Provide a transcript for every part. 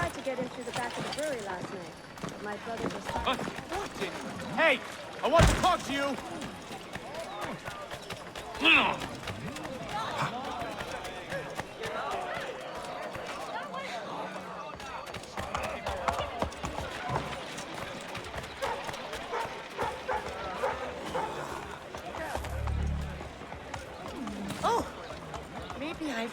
tried to get in through the back of the brewery last night, but my brother was What? Hey! I want to talk to you! Oh! Maybe I've...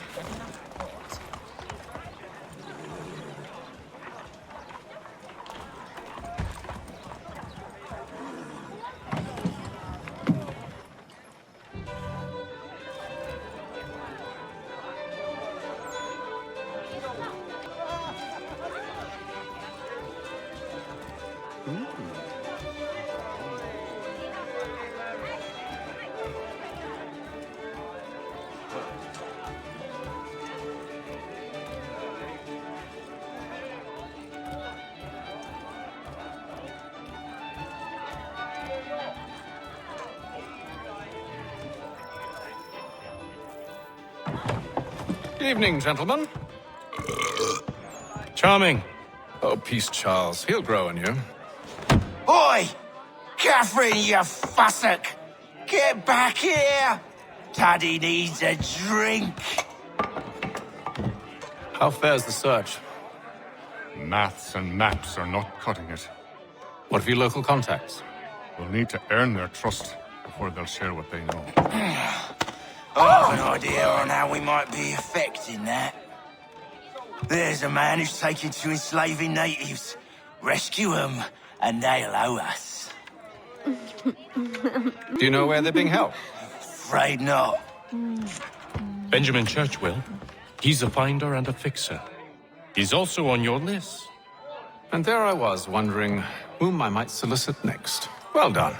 Evening, gentlemen. Charming. Oh, peace, Charles. He'll grow on you. Oi! Catherine, you fussock! Get back here! Taddy needs a drink. How fares the search? Maths and maps are not cutting it. What of your local contacts? We'll need to earn their trust before they'll share what they know. I have an idea on how we might be affecting that. There's a man who's taken to enslaving natives. Rescue them, and they'll owe us. Do you know where they're being held? Afraid not. Benjamin Churchwell. He's a finder and a fixer. He's also on your list. And there I was, wondering whom I might solicit next. Well done.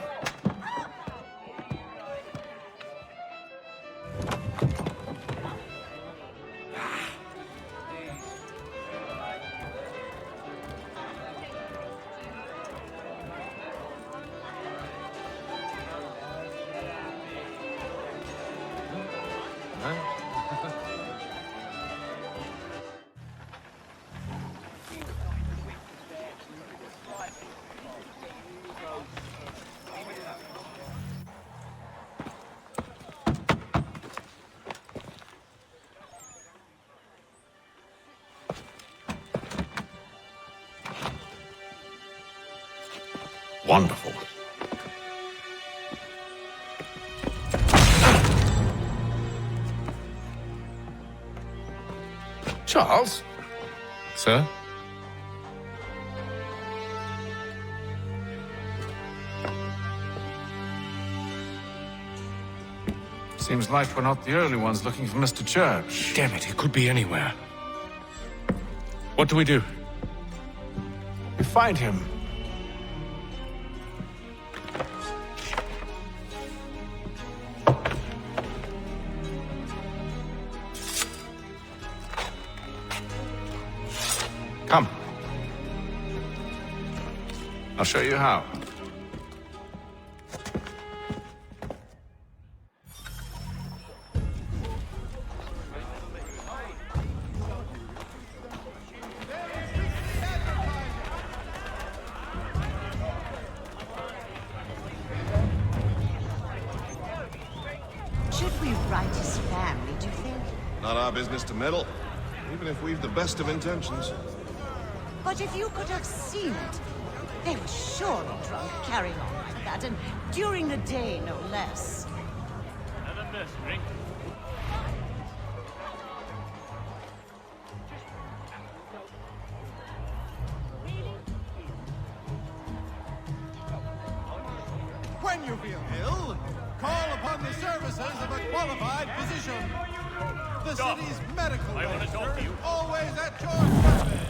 Wonderful. Charles? Sir? Seems like we're not the only ones looking for Mr. Church. Damn it, he could be anywhere. What do we do? We find him. Come. I'll show you how. Should we write his family, do you think? Not our business to meddle, even if we've the best of intentions. But if you could have seen it, they were surely drunk carrying on like that, and during the day, no less. When you feel ill, call upon the services of a qualified physician. The city's medical register is always at your service.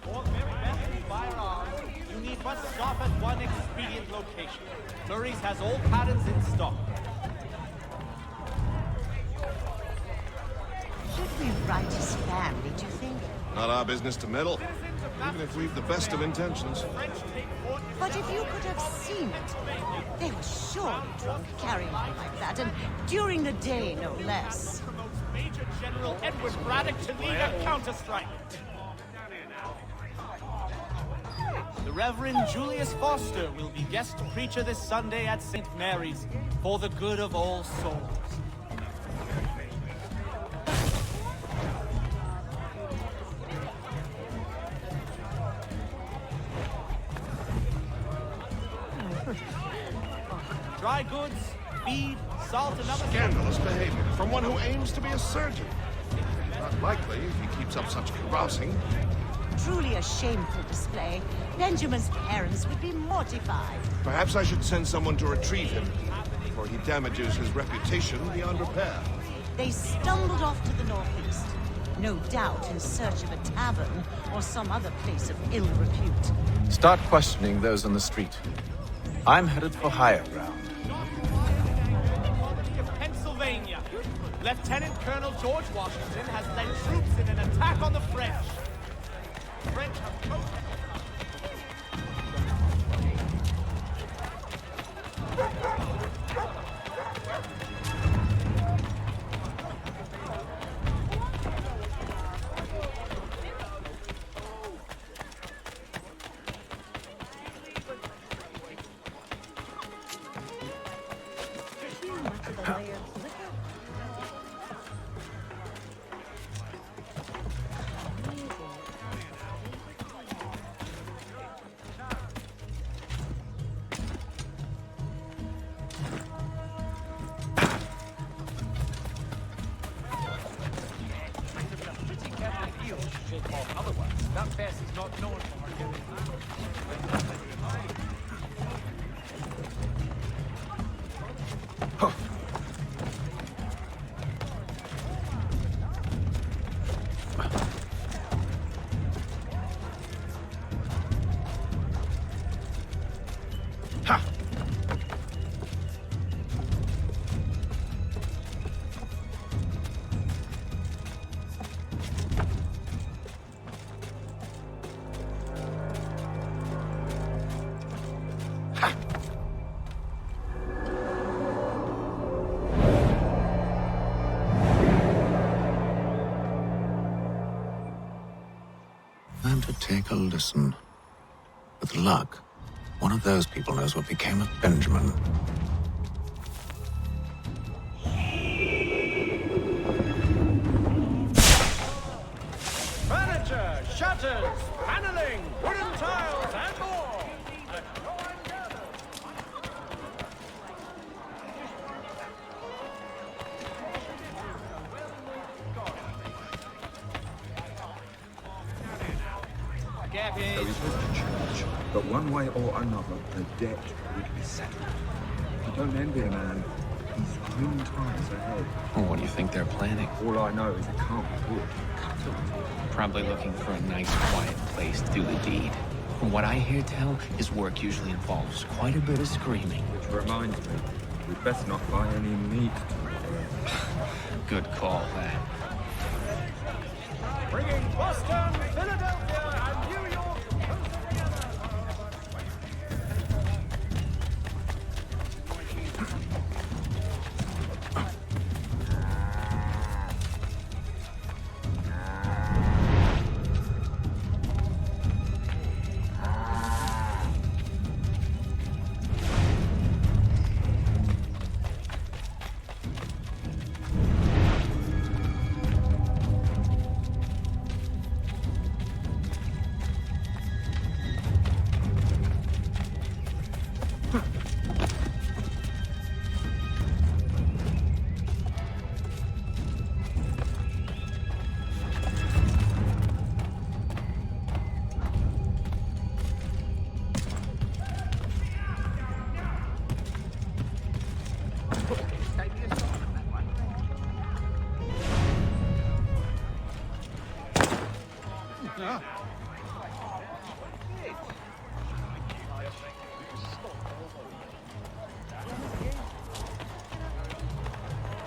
For very best firearms, you need but stop at one expedient location. Murray's has all patterns in stock. Should we write his family, do you think? Not our business to meddle, Even if we've the best of intentions. But if you could have seen it, they were surely drunk carrying on like that, and during the day, no less. Promotes Major General Edward Braddock to lead a counter-strike. The Reverend Julius Foster will be guest preacher this Sunday at St. Mary's for the good of all souls. Dry goods, feed, salt, and other... Scandalous behavior from one who aims to be a surgeon. Not likely if he keeps up such carousing. Truly a shameful display. Benjamin's parents would be mortified. Perhaps I should send someone to retrieve him, before he damages his reputation beyond repair. They stumbled off to the northeast, no doubt in search of a tavern or some other place of ill repute. Start questioning those on the street. I'm headed for higher ground. Of Pennsylvania. Lieutenant Colonel George Washington has led troops in an attack on the French. French have coasted. Much of the layered liquor. Time to take a listen. With luck, one of those people knows what became of Benjamin. Furniture, shutters, paneling, wooden tiles, and more. There is no church, but one way or another, the debt would be settled. If you don't envy a man, he's grim times ahead. Well, what do you think they're planning? All I know is it can't be good. Probably looking for a nice, quiet place to do the deed. From what I hear tell, his work usually involves quite a bit of screaming. Which reminds me, we'd best not buy any meat. Good call, that. Bringing Boston, Philadelphia, and New York closer together.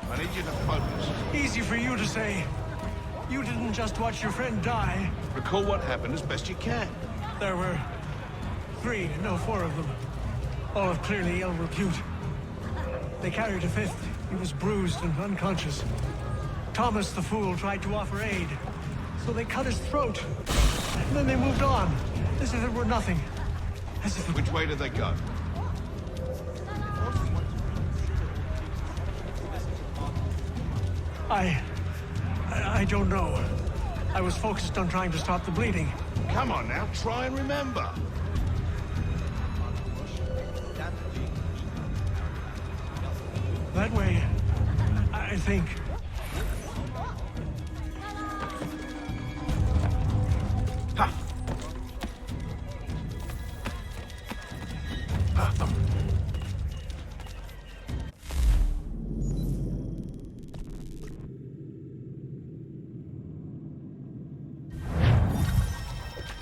I need you to focus. Easy for you to say. You didn't just watch your friend die. Recall what happened as best you can. There were 4 of them. All of clearly ill repute. They carried a 5th. He was bruised and unconscious. Thomas the Fool tried to offer aid, so they cut his throat. And then they moved on, as if it were nothing. As if... Which way did they go? I don't know. I was focused on trying to stop the bleeding. Come on now, try and remember. That way, I think. Ha!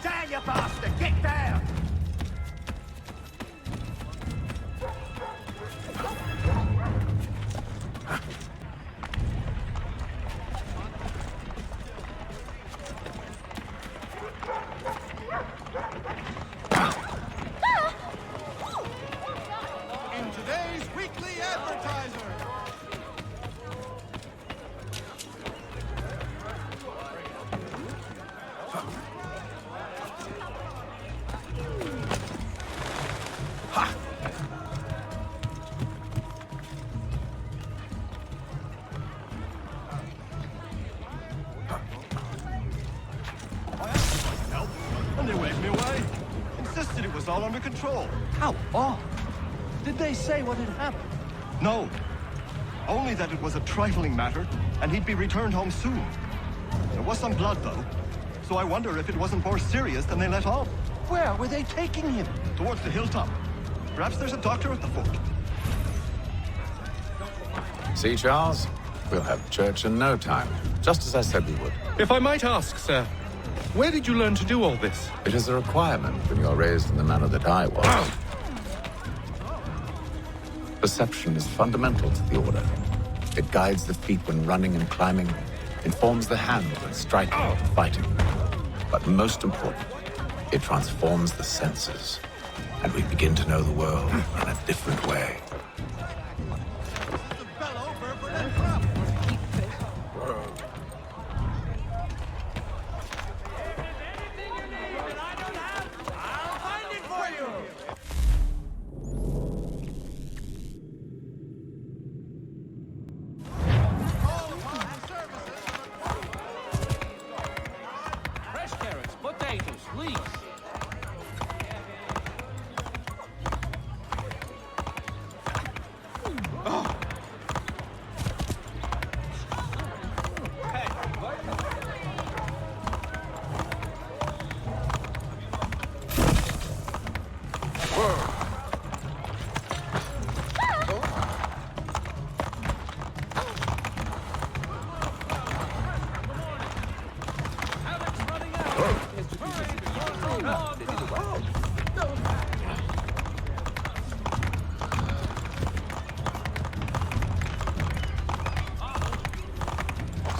Down, you bastard! Get down! In today's weekly advertiser. And they waved me away. Insisted it was all under control. How odd. Did they say what had happened? No. Only that it was a trifling matter, and he'd be returned home soon. There was some blood, though. So I wonder if it wasn't more serious than they let on. Where were they taking him? Towards the hilltop. Perhaps there's a doctor at the fort. See, Charles? We'll have church in no time, just as I said we would. If I might ask, sir, where did you learn to do all this? It is a requirement when you are raised in the manner that I was. Perception is fundamental to the order. It guides the feet when running and climbing, informs the hand when striking and fighting. But most important, it transforms the senses, and we begin to know the world in a different way. The bellow, Burford, and Crump. I'll find it for you! Fresh carrots, potatoes, leeks.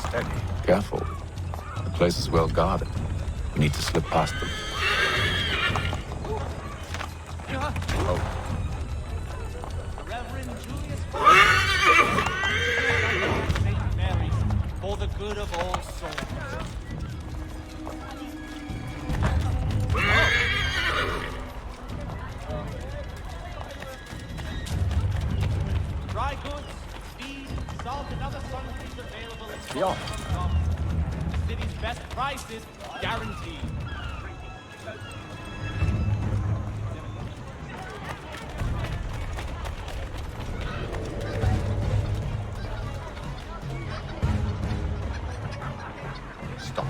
Steady. Careful. The place is well guarded. We need to slip past them. Reverend Julius St. Mary's, for the good of all souls. Dry goods, feed, salt, and other sundries available at Yeah. the city's best prices guaranteed. Stop.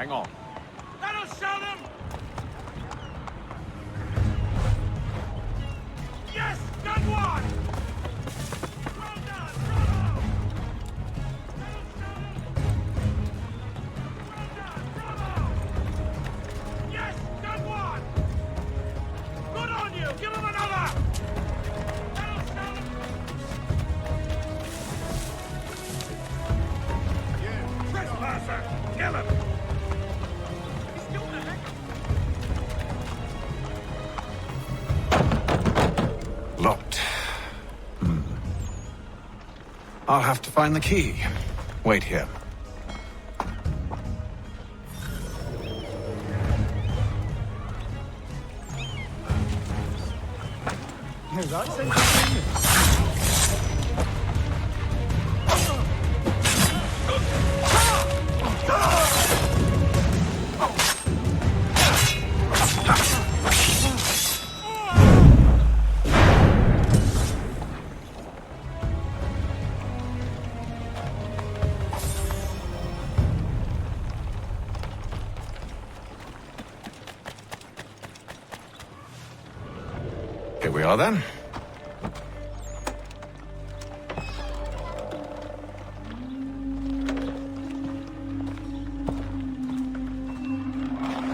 Hang on. That'll show them! Yes! Done one! Well done! Bravo! That'll show them! Well done! Bravo! Yes! Done one! Good on you! Give him another! That'll show them! You trespasser! Kill him! He's doing the heck of... Locked. I'll have to find the key. Wait here. Here we are then.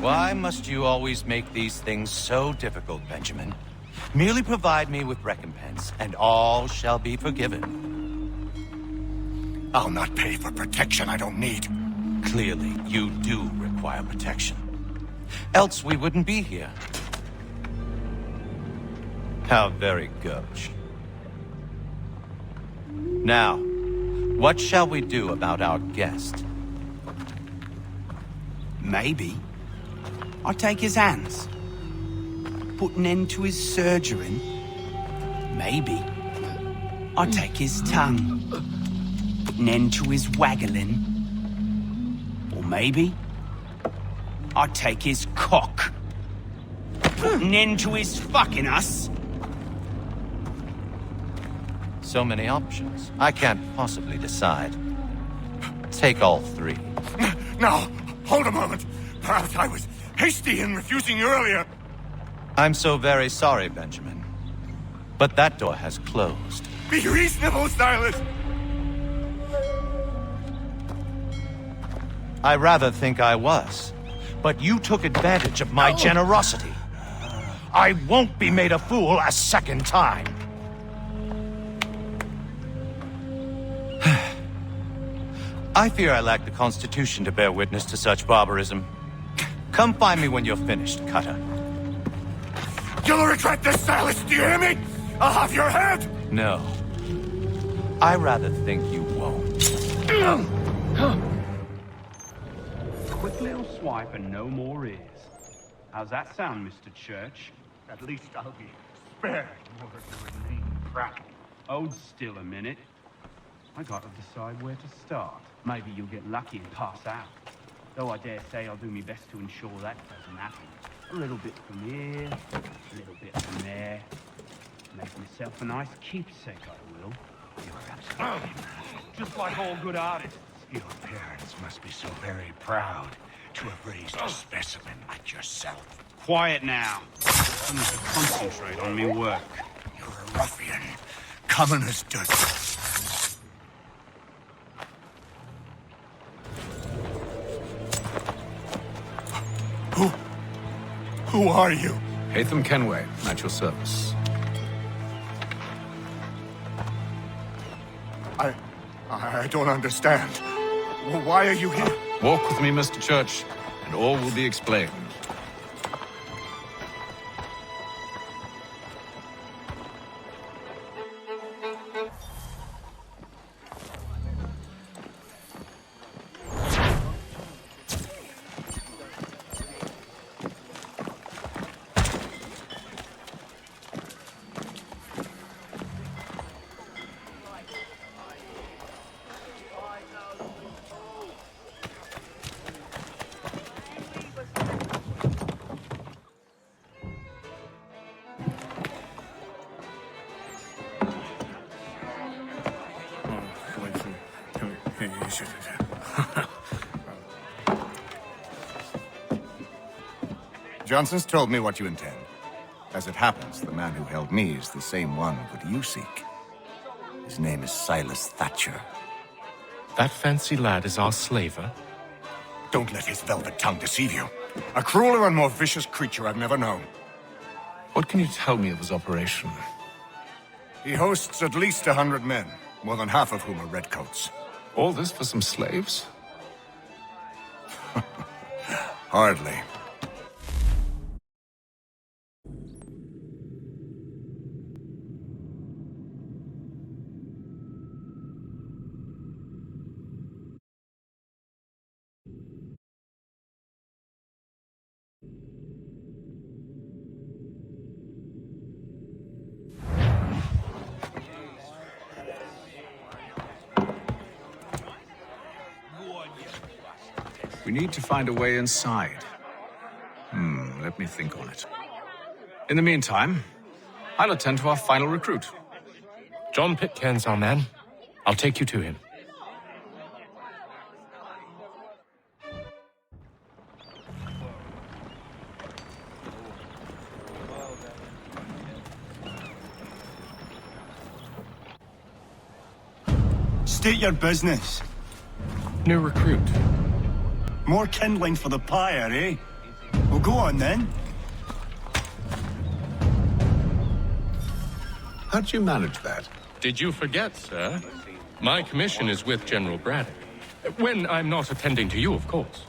Why must you always make these things so difficult, Benjamin? Merely provide me with recompense, and all shall be forgiven. I'll not pay for protection I don't need. Clearly, you do require protection. Else we wouldn't be here. How very gauche. Now, what shall we do about our guest? Maybe I'll take his hands. Put an end to his surgering. Maybe I'll take his tongue. Put an end to his waggling. Or maybe I'll take his cock. Put an end to his fucking us. So many options. I can't possibly decide. Take all three. Now, hold a moment. Perhaps I was hasty in refusing you earlier. I'm so very sorry, Benjamin. But that door has closed. Be reasonable, Silas. I rather think I was. But you took advantage of my generosity. I won't be made a fool a second time. I fear I lack the constitution to bear witness to such barbarism. Come find me when you're finished, Cutter. You'll regret this, Silas, do you hear me? I'll have your head! No. I rather think you won't. Quick little swipe and no more is. How's that sound, Mr. Church? At least I'll be spared more to remain proud. Hold still a minute. I gotta decide where to start. Maybe you'll get lucky and pass out. Though I dare say I'll do my best to ensure that doesn't happen. A little bit from here, a little bit from there. Make myself a nice keepsake, I will. You're absolutely just like all good artists. Your parents must be so very proud to have raised a specimen like yourself. Quiet now. I need to concentrate on me work. You're a ruffian, common as dust. Who are you? Hatham Kenway, at your service. I don't understand. Why are you here? Walk with me, Mr. Church, and all will be explained. Johnson's told me what you intend. As it happens, the man who held me is the same one that you seek. His name is Silas Thatcher. That fancy lad is our slaver? Don't let his velvet tongue deceive you. A crueler and more vicious creature I've never known. What can you tell me of his operation? He hosts at least 100 men, more than half of whom are redcoats. All this for some slaves? Hardly. We need to find a way inside. Let me think on it. In the meantime, I'll attend to our final recruit. John Pitcairn's our man. I'll take you to him. State your business. New recruit. More kindling for the pyre, eh? Well, go on then. How'd you manage that? Did you forget, sir? My commission is with General Braddock. When I'm not attending to you, of course.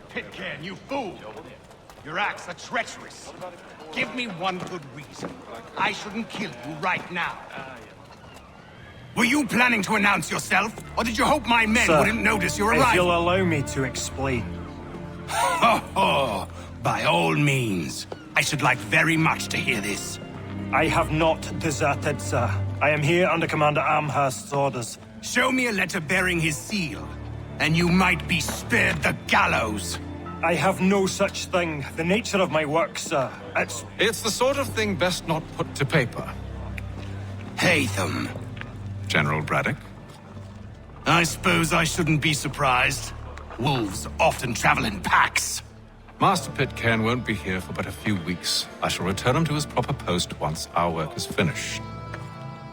Pitcairn, you fool! Your acts are treacherous. Give me one good reason. I shouldn't kill you right now. Were you planning to announce yourself, or did you hope my men wouldn't notice your arrival? If you'll allow me to explain. Ho ho! By all means. I should like very much to hear this. I have not deserted, sir. I am here under Commander Amherst's orders. Show me a letter bearing his seal, and you might be spared the gallows. I have no such thing. The nature of my work, sir, It's the sort of thing best not put to paper. Haytham. General Braddock? I suppose I shouldn't be surprised. Wolves often travel in packs. Master Pitcairn won't be here for but a few weeks. I shall return him to his proper post once our work is finished.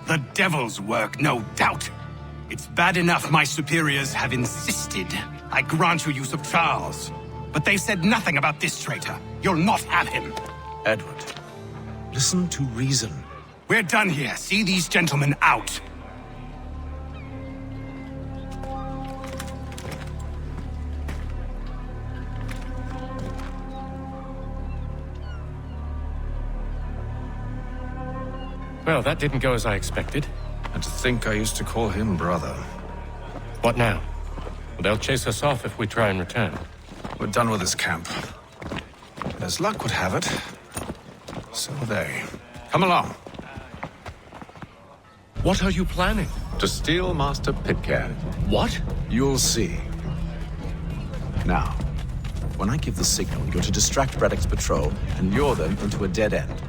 The devil's work, no doubt. It's bad enough my superiors have insisted I grant you use of Charles. But they've said nothing about this traitor. You'll not have him. Edward, listen to reason. We're done here. See these gentlemen out. Well, that didn't go as I expected. And to think I used to call him brother. What now? Well, they'll chase us off if we try and return. We're done with this camp. As luck would have it, so are they. Come along. What are you planning? To steal Master Pitcairn. What? You'll see. Now, when I give the signal, you're to distract Braddock's patrol and lure them into a dead end.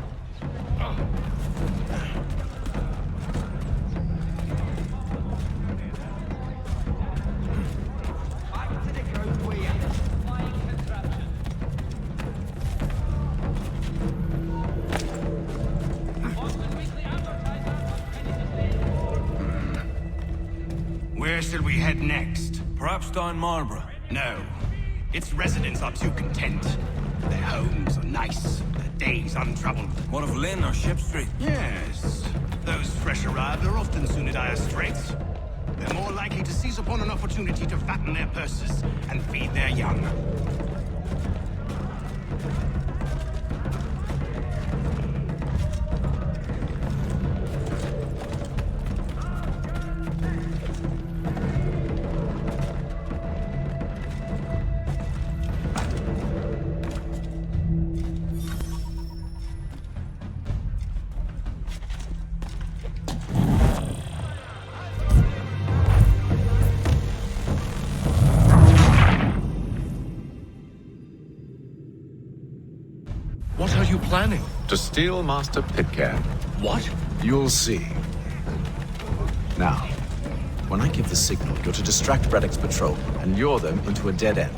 Where shall we head next? Perhaps down Marlborough. No. Its residents are too content. Their homes are nice, their days untroubled. What of Lynn or Ship Street? Yes. Those fresh arrived are often soon at Dire Straits. They're more likely to seize upon an opportunity to fatten their purses and feed their young. planning? To steal Master Pitcairn. What? You'll see. Now, when I give the signal, you're to distract Braddock's patrol and lure them into a dead end.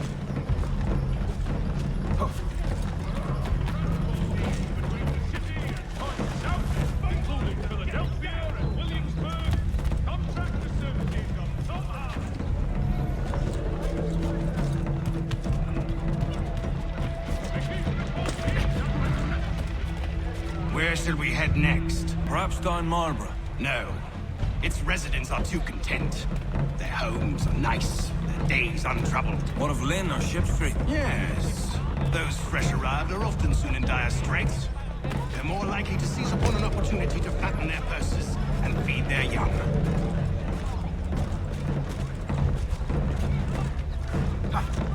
Where shall we head next? Perhaps down Marlborough. No. Its residents are too content. Their homes are nice, their days untroubled. What of Lynn or Ship Street? Yes. Those fresh arrived are often soon in dire straits. They're more likely to seize upon an opportunity to fatten their purses and feed their young.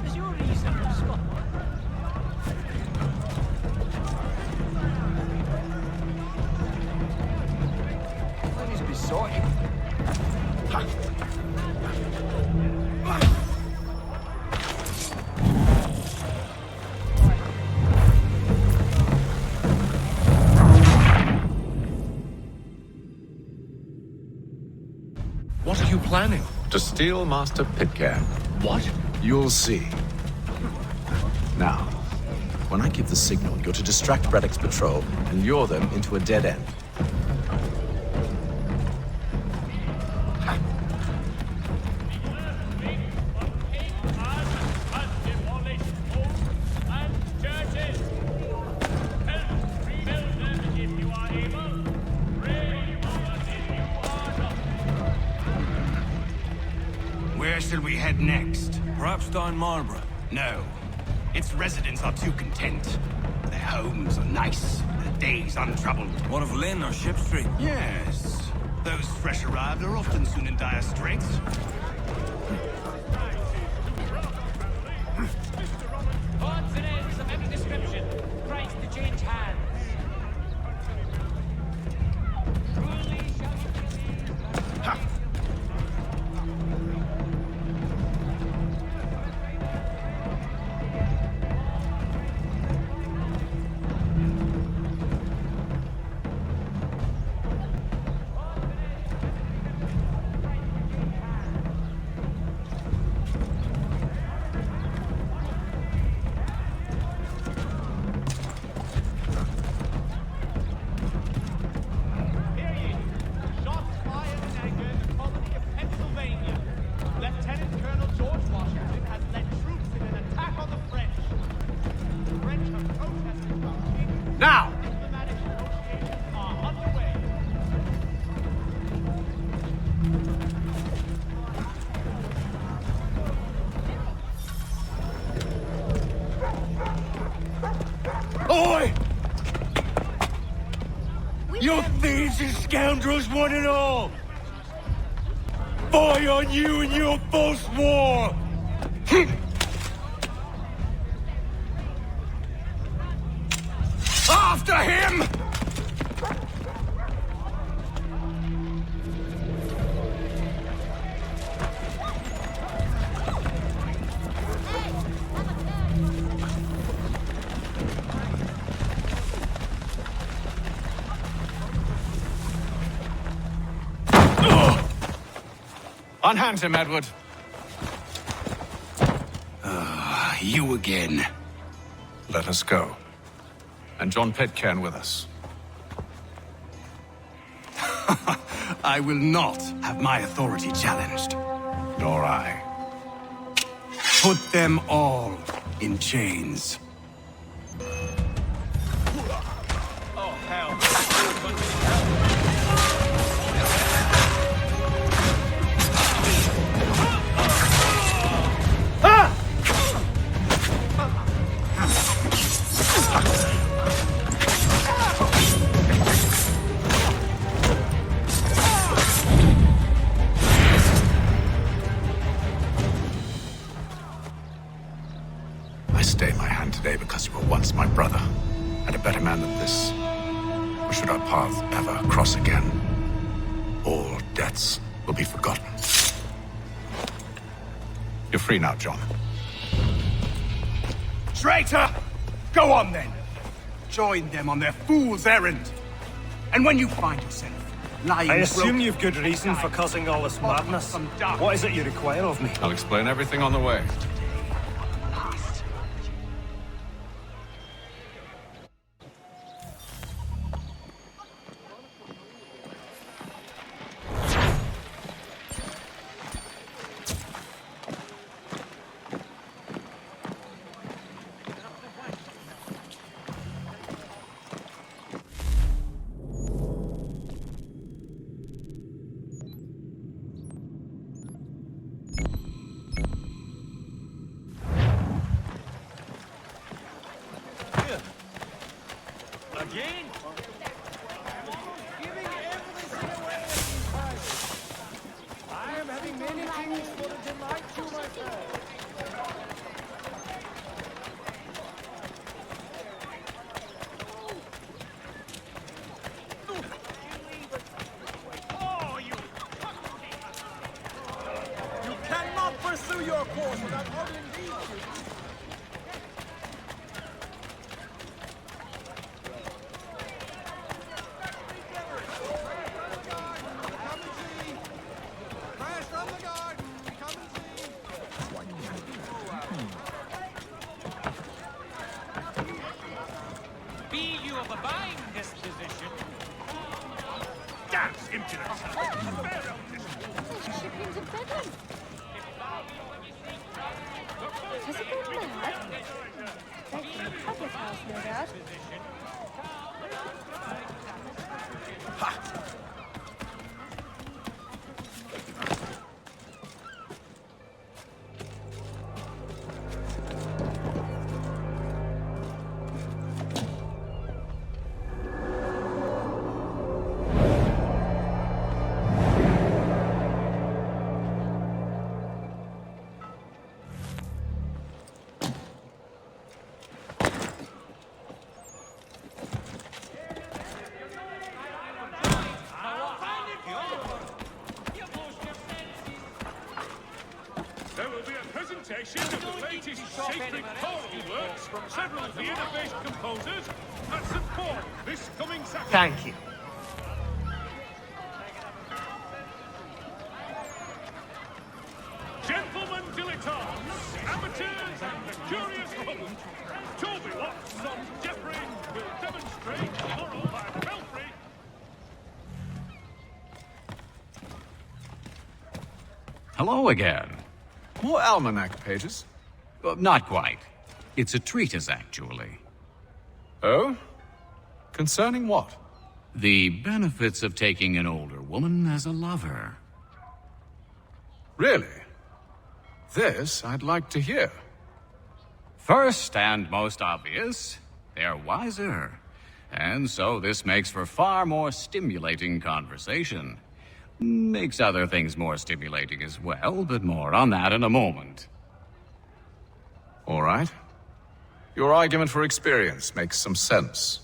Is your reason for Scotland? What is beside him? What are you planning? To steal Master Pitcairn. What? You'll see. Now, when I give the signal, you're to distract Braddock's patrol and lure them into a dead end. Where shall we head next? Perhaps down Marlborough. No. Its residents are too content. Their homes are nice, their days untroubled. What of Lynn or Ship Street? Yes. Those fresh arrived are often soon in dire straits. Odds and ends of every description. Price to change hands. Truly shall you believe. Hear ye! Shots fired and angered in the colony of Pennsylvania. Lieutenant Colonel George Washington has led troops in an attack on the French. The French have protested mounting. Now! Diplomatic negotiations are underway. Oi! You thieves and scoundrels, one and all! Fire on you and your false war! After him! Unhand him, Edward. You again. Let us go. And John Pitcairn with us. I will not have my authority challenged. Nor I. Put them all in chains. Oh, hell. I stay my hand today because you were once my brother, and a better man than this. Or should our paths ever cross again, all debts will be forgotten. You're free now, John. Traitor! Go on then! join them on their fool's errand. And when you find yourself lying... I assume you've good reason for causing all this madness. What is it you require of me? I'll explain everything on the way. Again? Giving everything away in price. I am having many things for to delight you, my friend. Oh, you cannot pursue your course without holding these duties. Be you of a buying disposition? Damn impudence! Ship into Bedlam. Has it gone mad? Back in the public house, no doubt. There will be a presentation of the latest sacred choral works from several of the inner-based composers at St. Paul this coming Saturday. Thank you. Gentlemen dilettantes, amateurs, and the curious public, Toby Locks on Jeffrey will demonstrate tomorrow by the Belfry. Hello again. More almanac pages? Not quite. It's a treatise, actually. Oh? Concerning what? The benefits of taking an older woman as a lover. Really? This I'd like to hear. First and most obvious, they're wiser. And so this makes for far more stimulating conversation. Makes other things more stimulating as well, but more on that in a moment. All right. Your argument for experience makes some sense.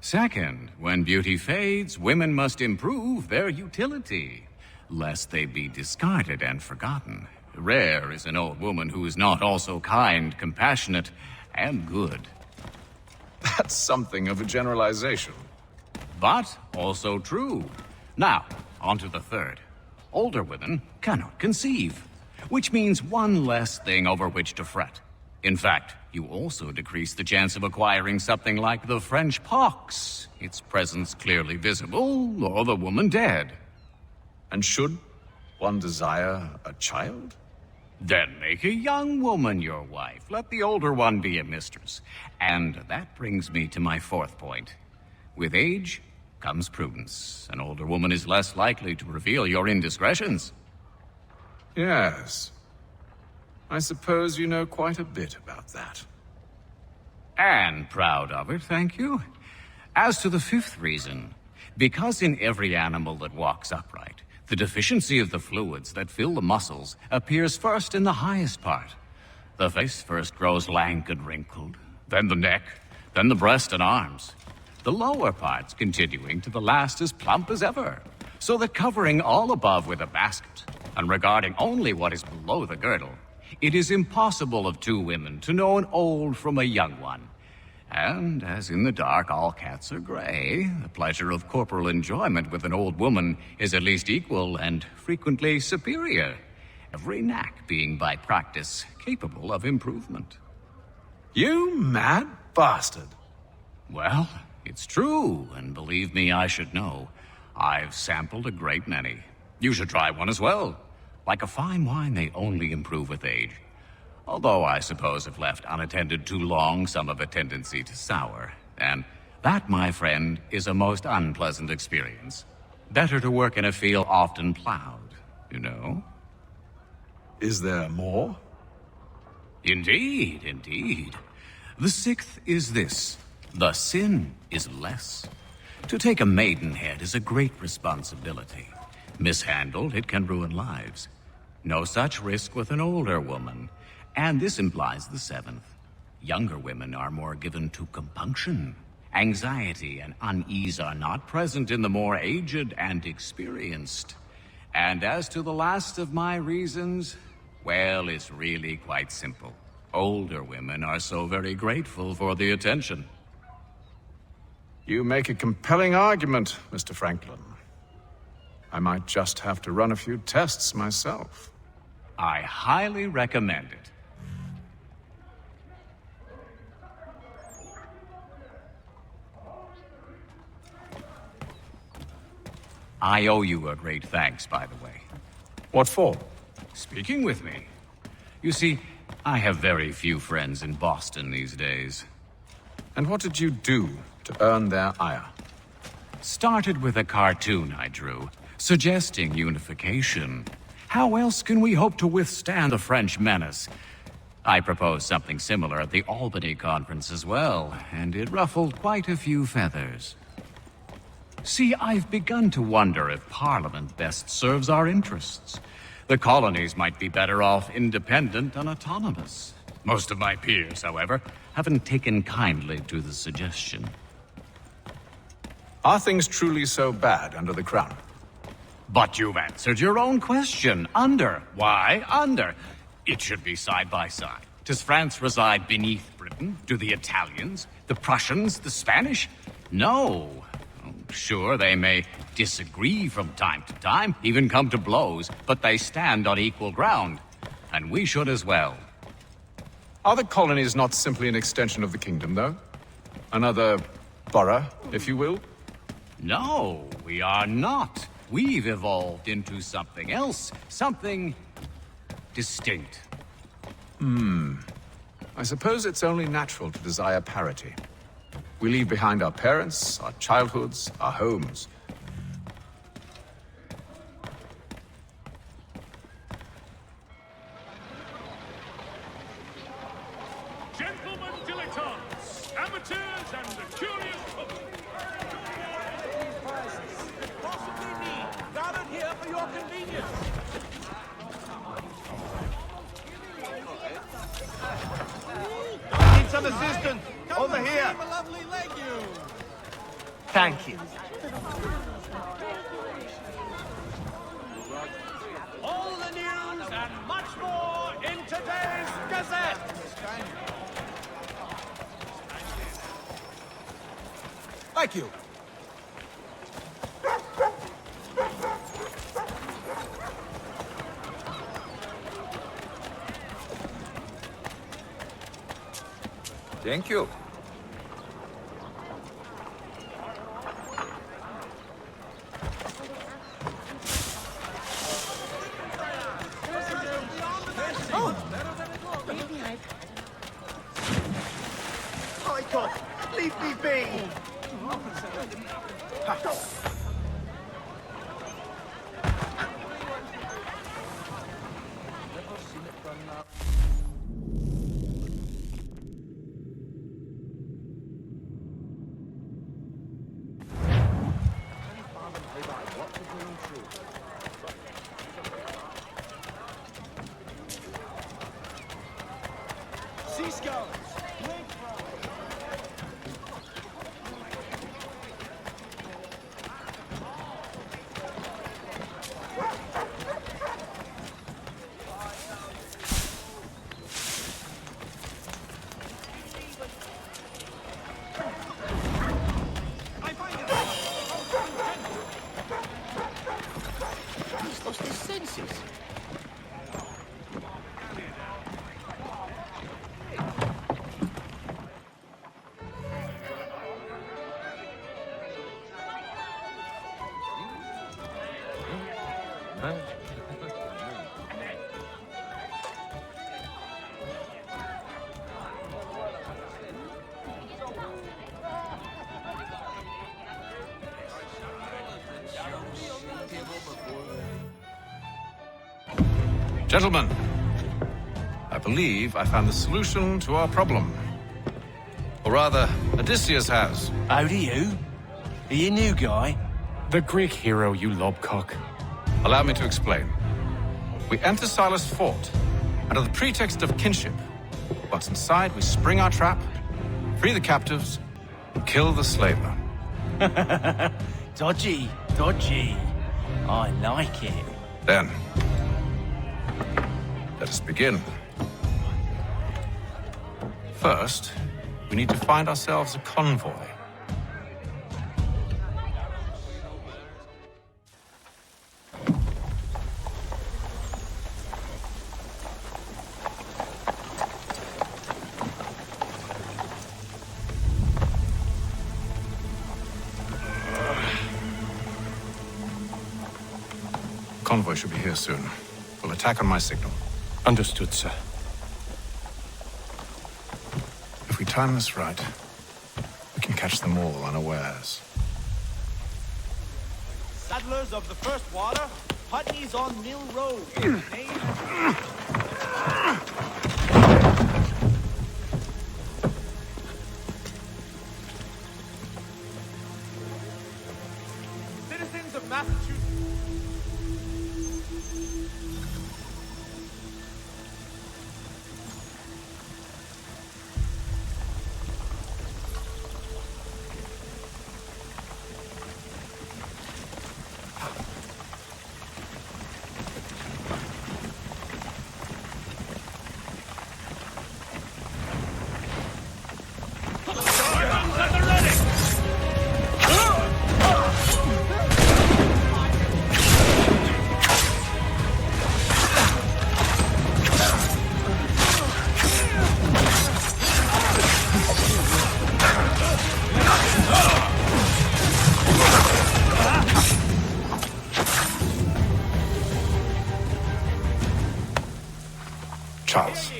Second, when beauty fades, women must improve their utility, lest they be discarded and forgotten. Rare is an old woman who is not also kind, compassionate, and good. That's something of a generalization. But also true. Now, on to the third. Older women cannot conceive, which means one less thing over which to fret. In fact, you also decrease the chance of acquiring something like the French pox, its presence clearly visible, or the woman dead. And should one desire a child? Then make a young woman your wife. Let the older one be a mistress. And that brings me to my fourth point. With age comes prudence. An older woman is less likely to reveal your indiscretions. Yes. I suppose you know quite a bit about that. And proud of it, thank you. As to the fifth reason, because in every animal that walks upright, the deficiency of the fluids that fill the muscles appears first in the highest part. The face first grows lank and wrinkled, then the neck, then the breast and arms. The lower parts continuing to the last as plump as ever, so that covering all above with a basket, and regarding only what is below the girdle, it is impossible of two women to know an old from a young one. And as in the dark all cats are gray, the pleasure of corporal enjoyment with an old woman is at least equal and frequently superior, every knack being by practice capable of improvement. You mad bastard. Well, it's true, and believe me, I should know. I've sampled a great many. You should try one as well. Like a fine wine, they only improve with age. Although I suppose if left unattended too long, some have a tendency to sour. And that, my friend, is a most unpleasant experience. Better to work in a field often plowed, you know? Is there more? Indeed, indeed. The sixth is this. The sin is less. To take a maidenhead is a great responsibility. Mishandled, it can ruin lives. No such risk with an older woman. And this implies the seventh. Younger women are more given to compunction. Anxiety and unease are not present in the more aged and experienced. And as to the last of my reasons, well, it's really quite simple. Older women are so very grateful for the attention. You make a compelling argument, Mr. Franklin. I might just have to run a few tests myself. I highly recommend it. I owe you a great thanks, by the way. What for? Speaking with me. You see, I have very few friends in Boston these days. And what did you do to earn their ire? Started with a cartoon I drew, suggesting unification. How else can we hope to withstand the French menace? I proposed something similar at the Albany conference as well, and it ruffled quite a few feathers. See, I've begun to wonder if Parliament best serves our interests. The colonies might be better off independent and autonomous. Most of my peers, however, haven't taken kindly to the suggestion. Are things truly so bad under the Crown? But you've answered your own question. Under. Why under? It should be side by side. Does France reside beneath Britain? Do the Italians? The Prussians? The Spanish? No. Sure, they may disagree from time to time, even come to blows, but they stand on equal ground. And we should as well. Are the colonies not simply an extension of the kingdom, though? Another borough, if you will? No, we are not. We've evolved into something else, something distinct. I suppose it's only natural to desire parity. We leave behind our parents, our childhoods, our homes. Gentlemen dilettantes, amateurs, and the curious public. Possibly need. Gathered here for your convenience. Need some assistance. Over here. A lovely legume. Thank you. All the news and much more in today's Gazette. Thank you. Thank you. Michael, leave me be. Sea skulls. Gentlemen, I believe I found the solution to our problem. Or rather, Odysseus has. How do you? Are you a new guy? The Greek hero, you lobcock. Allow me to explain. We enter Silas' fort, under the pretext of kinship. Once inside, we spring our trap, free the captives, and kill the slaver. Dodgy, dodgy. I like it. Then, let us begin. First, we need to find ourselves a convoy. Convoy should be here soon. We'll attack on my signal. Understood, sir. If we time this right, we can catch them all unawares. Settlers of the First Water, Putney's on Mill Road. Citizens of Massachusetts. Charles,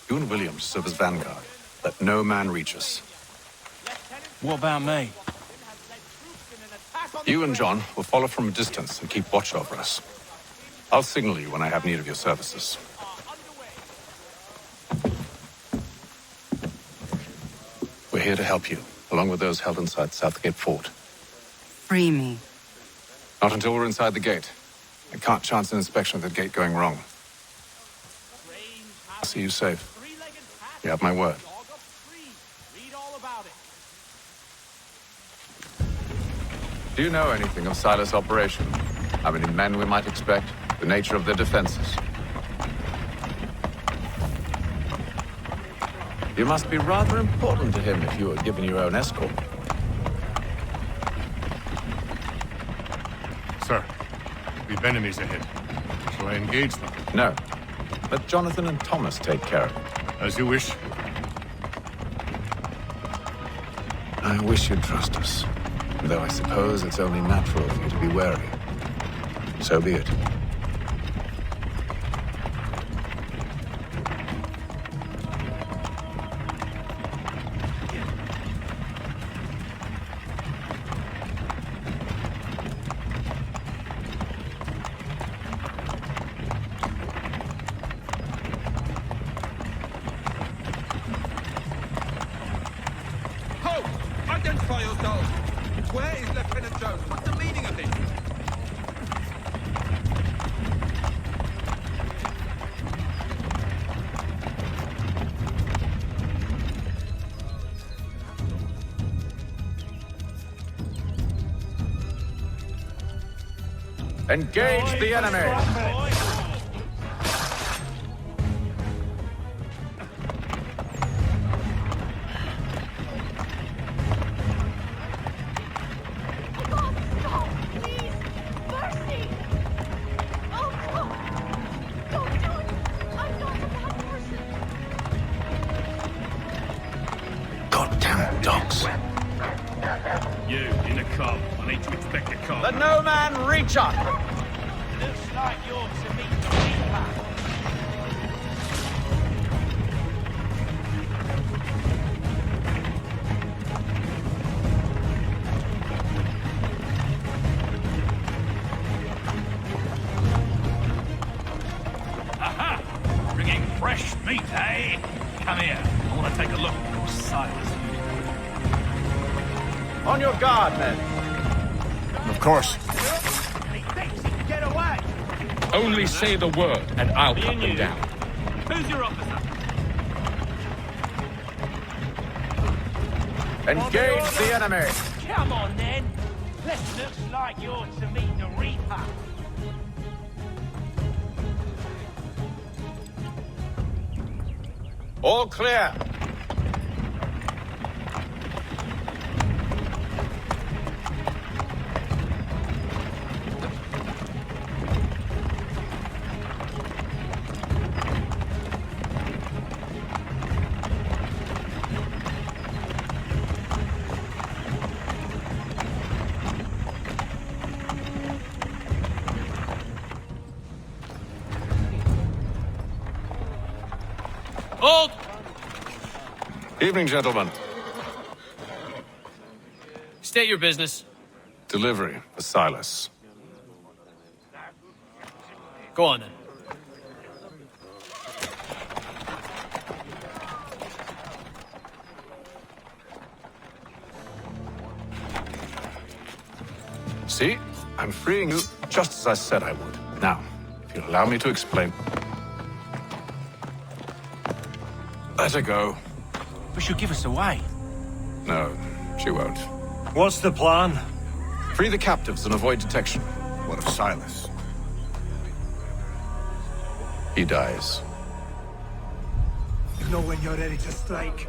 you and William serve as vanguard. Let no man reach us. What about me? You and John will follow from a distance and keep watch over us. I'll signal you when I have need of your services. We're here to help you, along with those held inside Southgate Fort. Free me. Not until we're inside the gate. I can't chance an inspection of the gate going wrong. I'll see you safe. You have my word. Do you know anything of Silas' operation? How many men we might expect? The nature of their defenses? You must be rather important to him if you were given your own escort. Sir, we've enemies ahead. Shall I engage them? No. Let Jonathan and Thomas take care of it. As you wish. I wish you'd trust us. Though I suppose it's only natural for you to be wary. So be it. Ho! Identify yourselves! Where is Lieutenant Jones? What's the meaning of this? Engage the enemy! Goddamn dogs. You, in a car. I need to inspect the car. Let no man reach up! Looks like you're to meet the Reaper. Aha! treat, eh? Come here. I want to take a look at your Silas. On your guard, men. Of course. He thinks he can get away. Only say the word, and I'll cut them down. Who's your officer? Engage the enemy. Come on, then. This looks like you're to meet the Reaper. All clear. Hold! Evening, gentlemen. State your business. Delivery for Silas. Go on, then. See? I'm freeing you just as I said I would. Now, if you'll allow me to explain. Let her go. But she'll give us away. No, she won't. What's the plan? Free the captives and avoid detection. What of Silas? He dies. You know when you're ready to strike.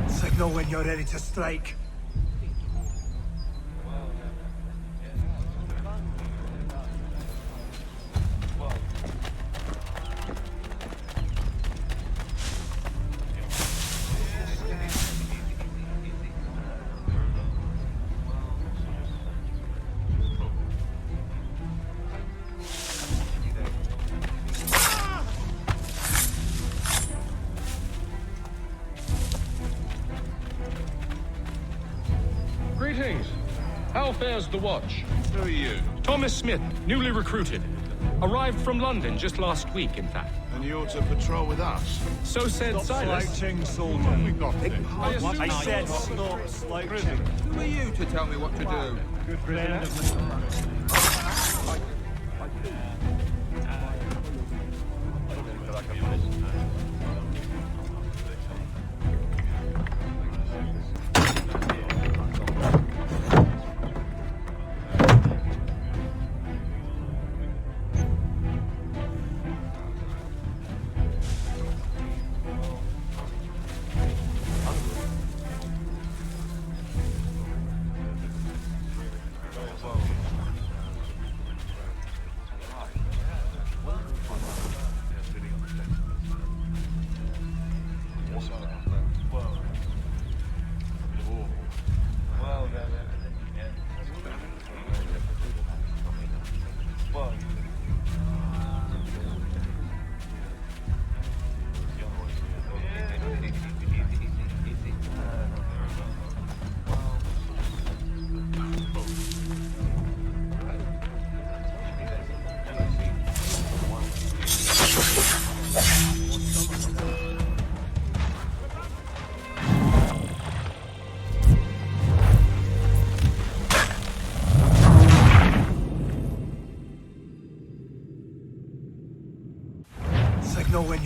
Signal when you're ready to strike. Greetings. How fares the watch? Who are you? Thomas Smith, newly recruited. Arrived from London just last week, in fact. And you're to patrol with us. So said Silas. Slouching, soldier. We got this. I said stop slouching. Who are you to tell me what to do? Good friend of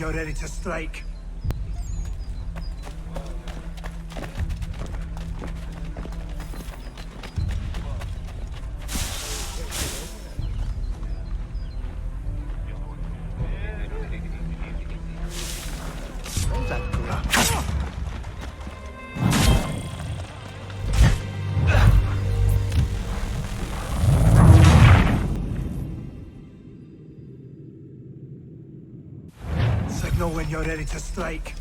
you're ready to strike. Signal when you're ready to strike.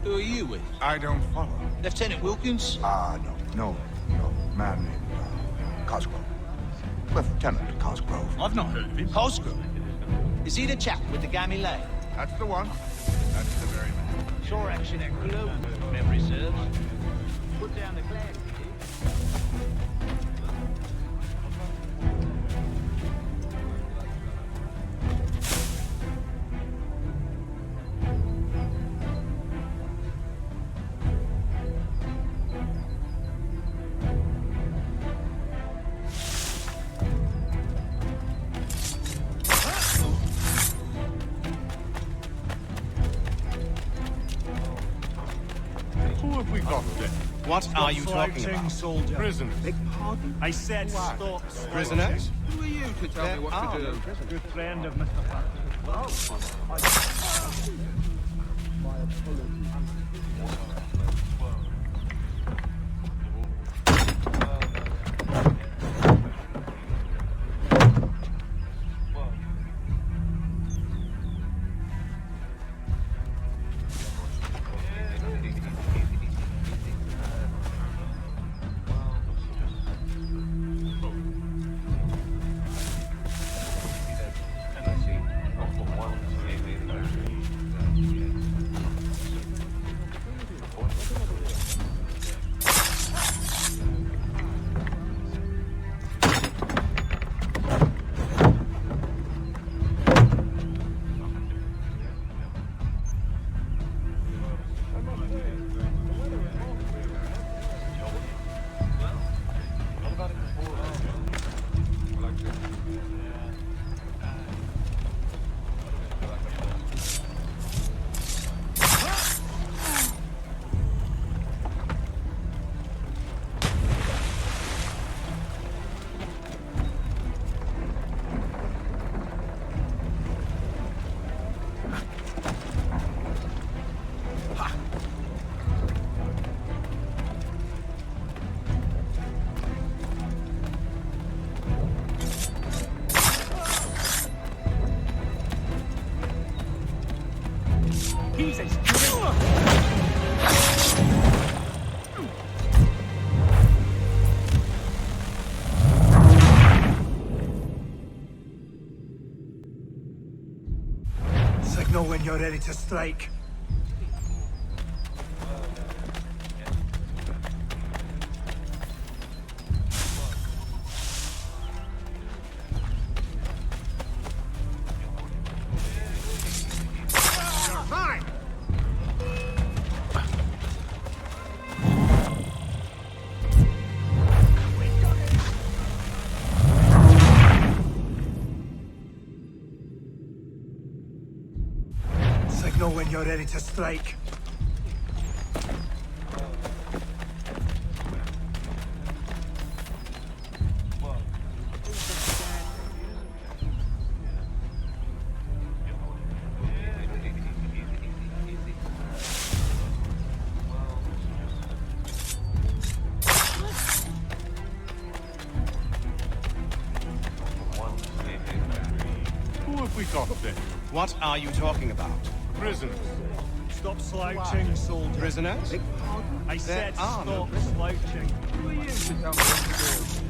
Who are you with? I don't follow. Lieutenant Wilkins? No. Man named Cosgrove. Lieutenant Cosgrove. I've not heard of him. Cosgrove? Is he the chap with the gammy leg? That's the one. That's the very man. Saw action at Globe, if memory serves. Put down the clan. Who have we got then? What are you talking about? Soldier. Prisoners. I said stop. Prisoners? Who are you to tell me what to do? Good friend of Mr. Signal when you're ready to strike. Signal when you're ready to strike. Who have we got then? What are you talking about? Prisoners. Stop slouching, soldier. Prisoners? I said There are no stop slouching. Who are you to tell me what to do?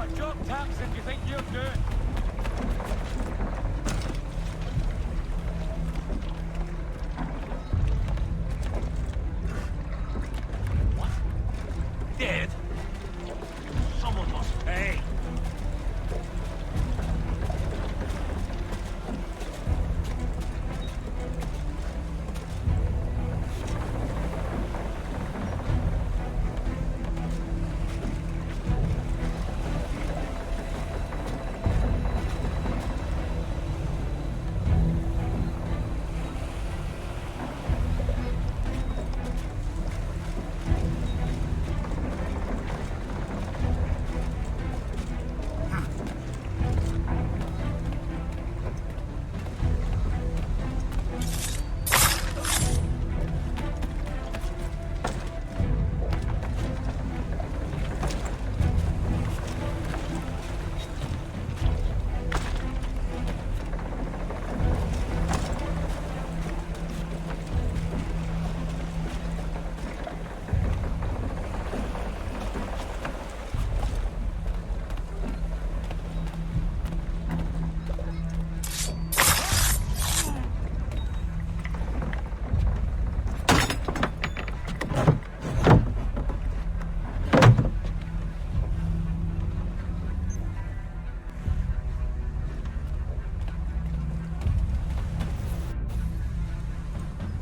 My job taps if you think you're good. Dead? Someone must pay.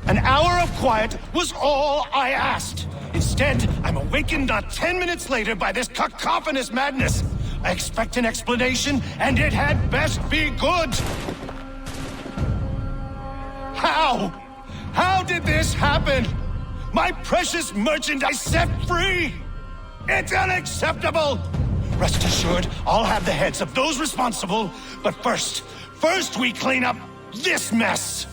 An hour of quiet was all I asked. Instead, I'm awakened not 10 minutes later by this cacophonous madness. I expect an explanation, and it had best be good. How? How did this happen? My precious merchandise set free! It's unacceptable! Rest assured, I'll have the heads of those responsible, but first we clean up this mess!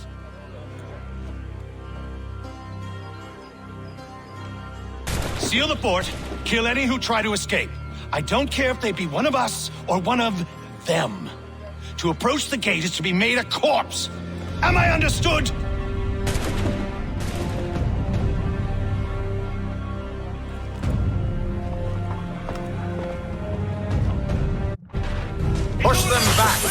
Seal the fort, kill any who try to escape. I don't care if they be one of us or one of them. To approach the gate is to be made a corpse. Am I understood? Push them back!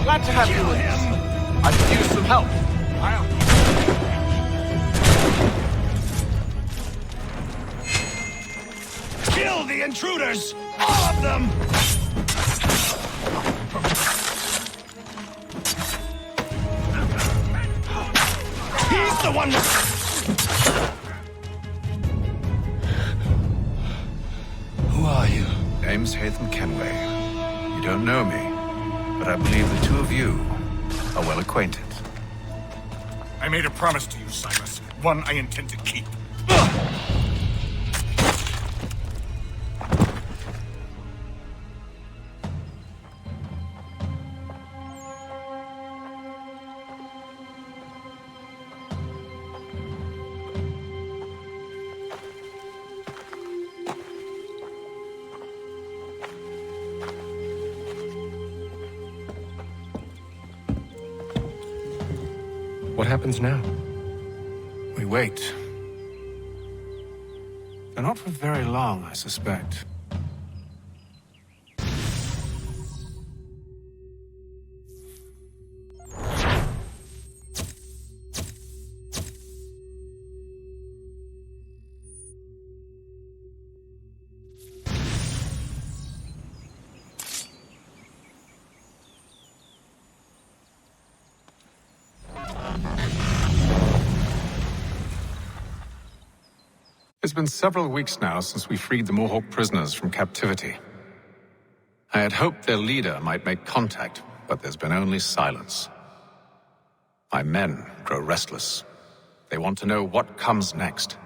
Glad to have you with us. I could use some help. Kill the intruders! All of them! He's the one Who are you? Name's Hatham Kenway. You don't know me, but I believe the two of you are well acquainted. I made a promise to you, Silas. One I intend to keep. What happens now? We wait. And not for very long, I suspect. It's been several weeks now since we freed the Mohawk prisoners from captivity. I had hoped their leader might make contact, but there's been only silence. My men grow restless. They want to know what comes next,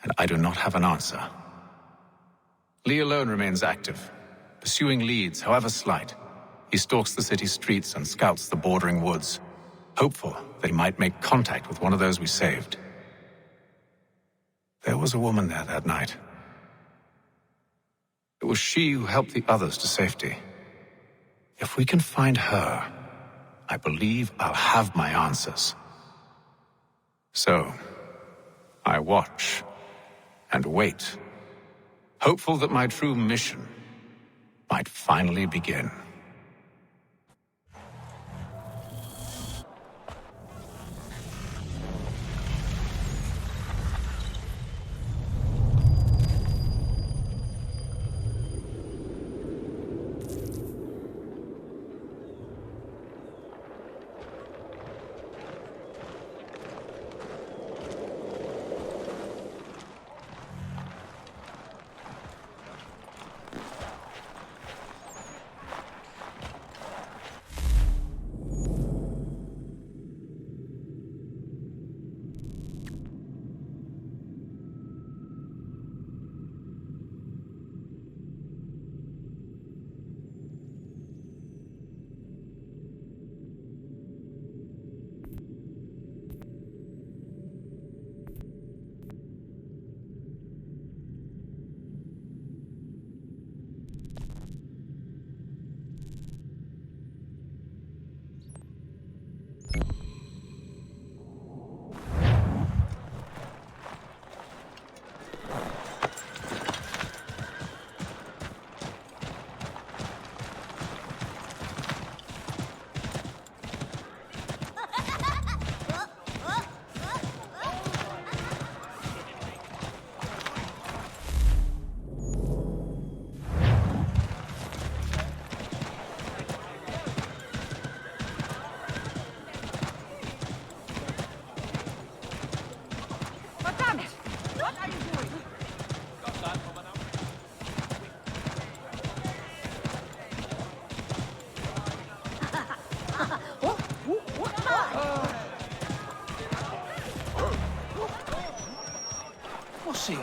and I do not have an answer. Lee alone remains active, pursuing leads, however slight. He stalks the city streets and scouts the bordering woods, hopeful that he might make contact with one of those we saved. There was a woman there that night. It was she who helped the others to safety. If we can find her, I believe I'll have my answers. So, I watch and wait, hopeful that my true mission might finally begin. What's he on?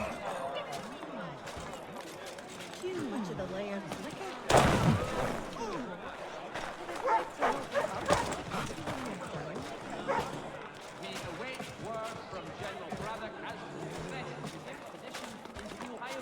Too much of the layer liquor. We await word from General Braddock as to the success of his expedition into Ohio.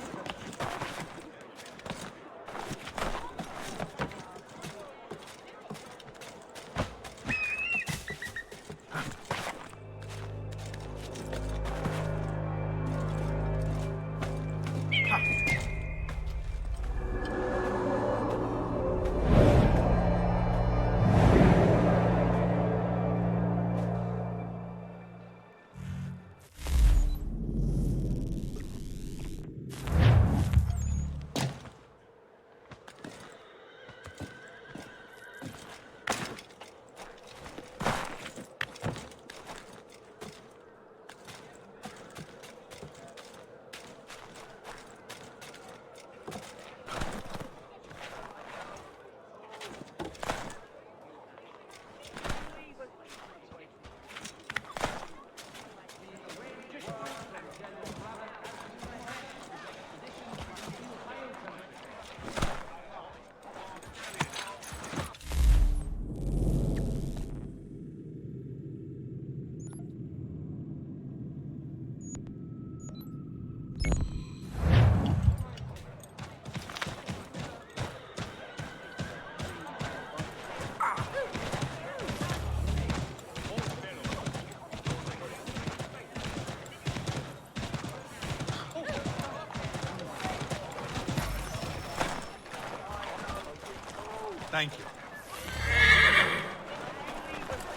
Thank you.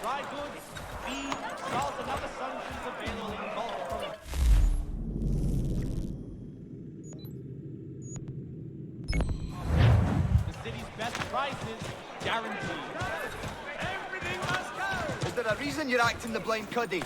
Dry goods, feed, salt, and other sundries available in bulk from the city's best prices, guaranteed. Everything must go! Is there a reason you're acting the blind cuddy?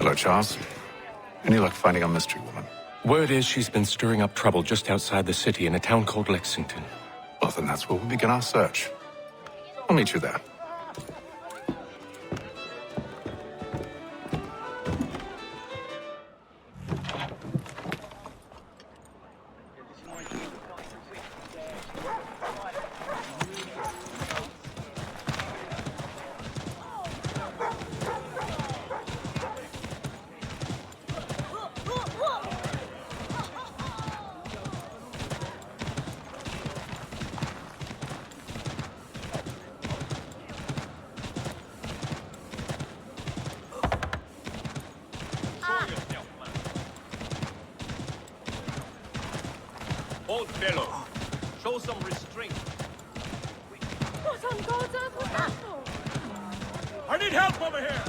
Hello, Charles. Any luck finding our mystery woman? Word is she's been stirring up trouble just outside the city in a town called Lexington. Well, then that's where we'll begin our search. I'll meet you there. Old fellow, show some restraint. What on God's earth was that for? I need help over here!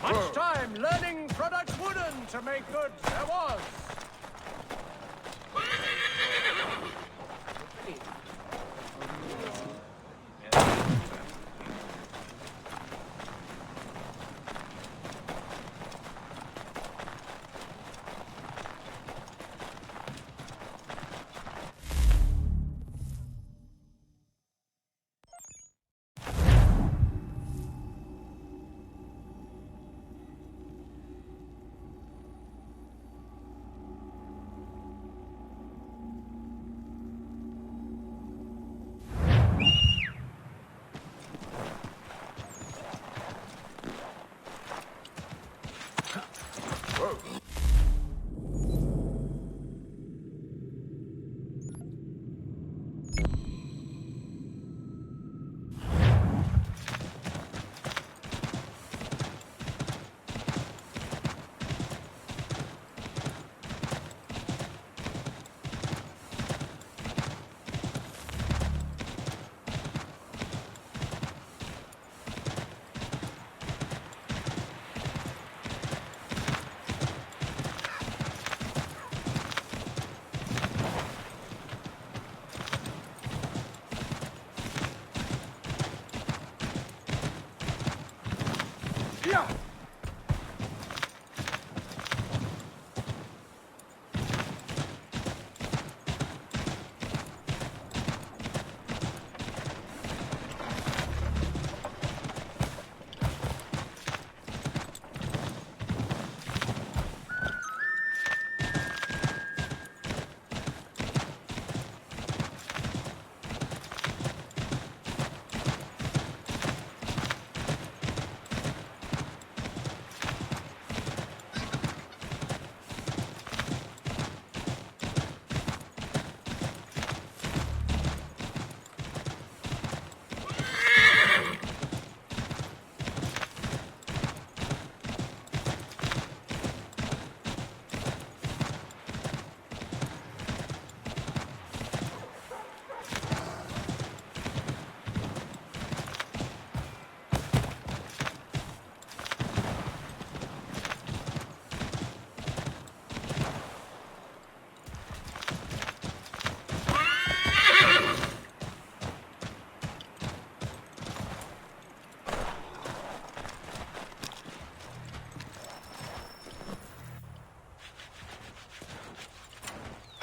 Much time learning product wooden to make good there was.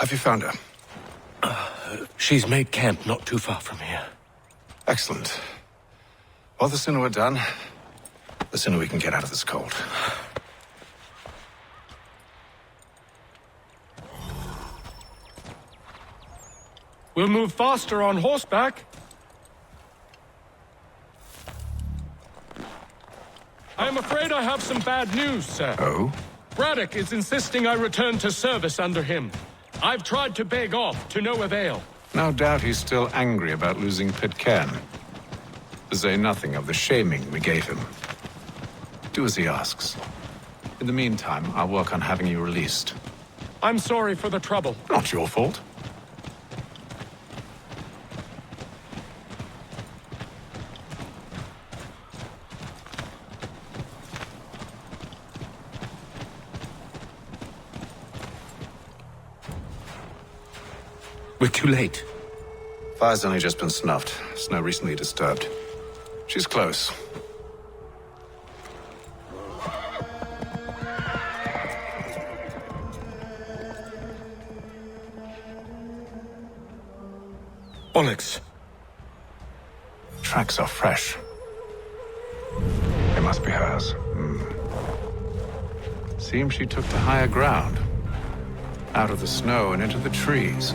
Have you found her? She's made camp not too far from here. Excellent. Well, the sooner we're done, the sooner we can get out of this cold. We'll move faster on horseback. I'm afraid I have some bad news, sir. Oh? Braddock is insisting I return to service under him. I've tried to beg off, to no avail. No doubt he's still angry about losing Pitcairn. To say nothing of the shaming we gave him. Do as he asks. In the meantime, I'll work on having you released. I'm sorry for the trouble. Not your fault. We're too late. Fire's only just been snuffed. Snow recently disturbed. She's close. Onyx. Tracks are fresh. They must be hers. Seems she took to higher ground. Out of the snow and into the trees.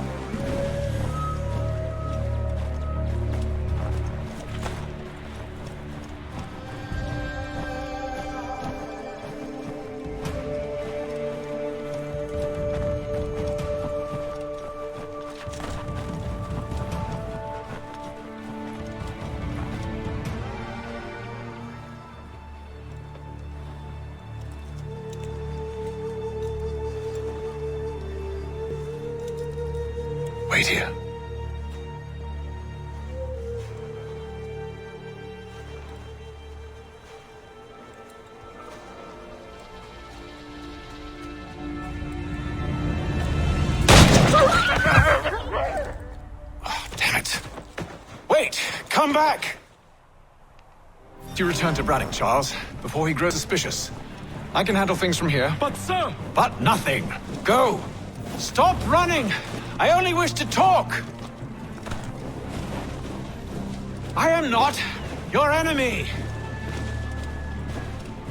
Wait here. back! Do you return to Braddock, Charles, before he grows suspicious? I can handle things from here. But sir! But nothing! Go! Stop running! I only wish to talk! I am not your enemy!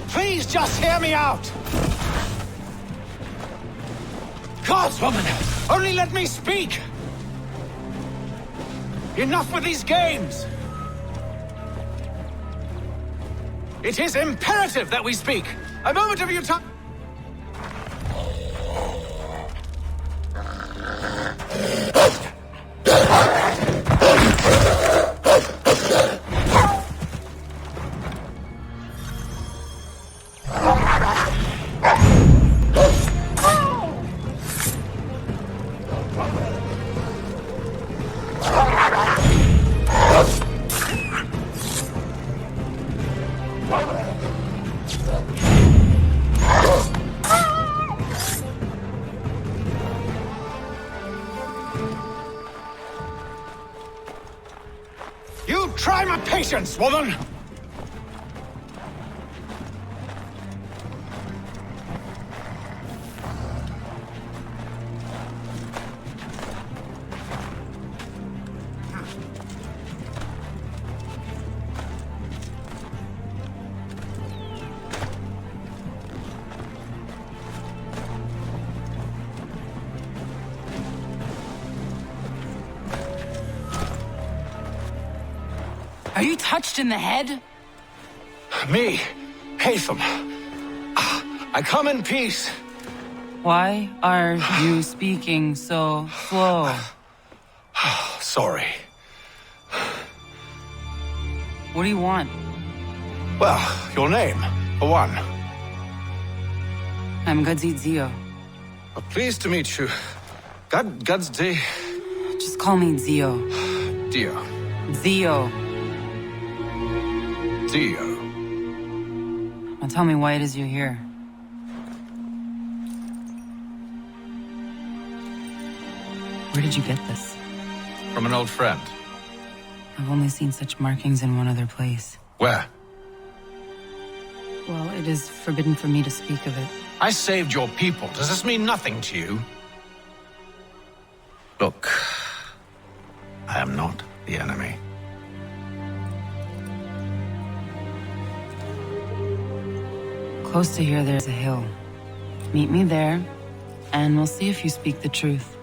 Please just hear me out! Godswoman! Only let me speak! Enough with these games! It is imperative that we speak! A moment of your time! You try my patience, woman! Are you touched in the head? Me, Haytham. I come in peace. Why are you speaking so slow? Sorry. What do you want? Well, your name, for one. I'm Gadzit Zio. Pleased to meet you. Gadsdi. Just call me Zio. Dio. Zio. Dio. Now tell me why it is you're here. Where did you get this? From an old friend. I've only seen such markings in one other place. Where? Well, it is forbidden for me to speak of it. I saved your people. Does this mean nothing to you? Look, I am not the enemy. Close to here, there's a hill. Meet me there, and we'll see if you speak the truth.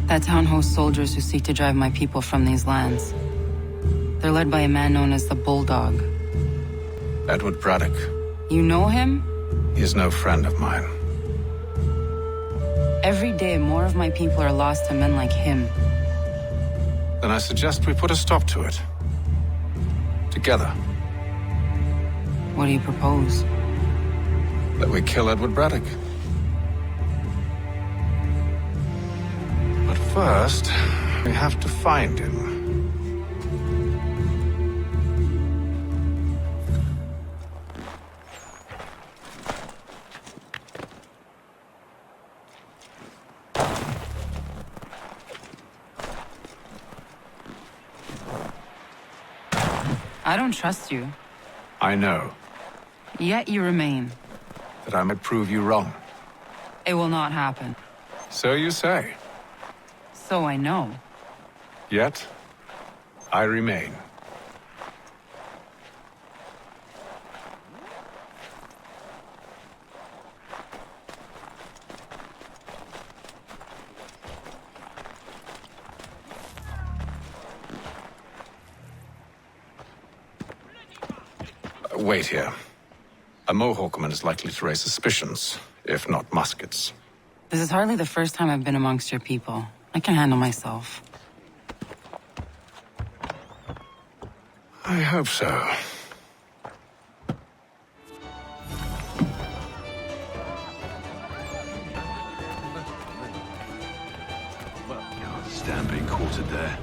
That town hosts soldiers who seek to drive my people from these lands. They're led by a man known as the Bulldog. Edward Braddock. You know him? He is no friend of mine. Every day, more of my people are lost to men like him. Then I suggest we put a stop to it. Together. What do you propose? That we kill Edward Braddock. But first, we have to find him. I don't trust you. I know. Yet you remain. That I might prove you wrong. It will not happen. So you say. So I know. Yet, I remain. Wait here. A Mohawkman is likely to raise suspicions, if not muskets. This is hardly the first time I've been amongst your people. I can handle myself. I hope so. Stand being quartered there.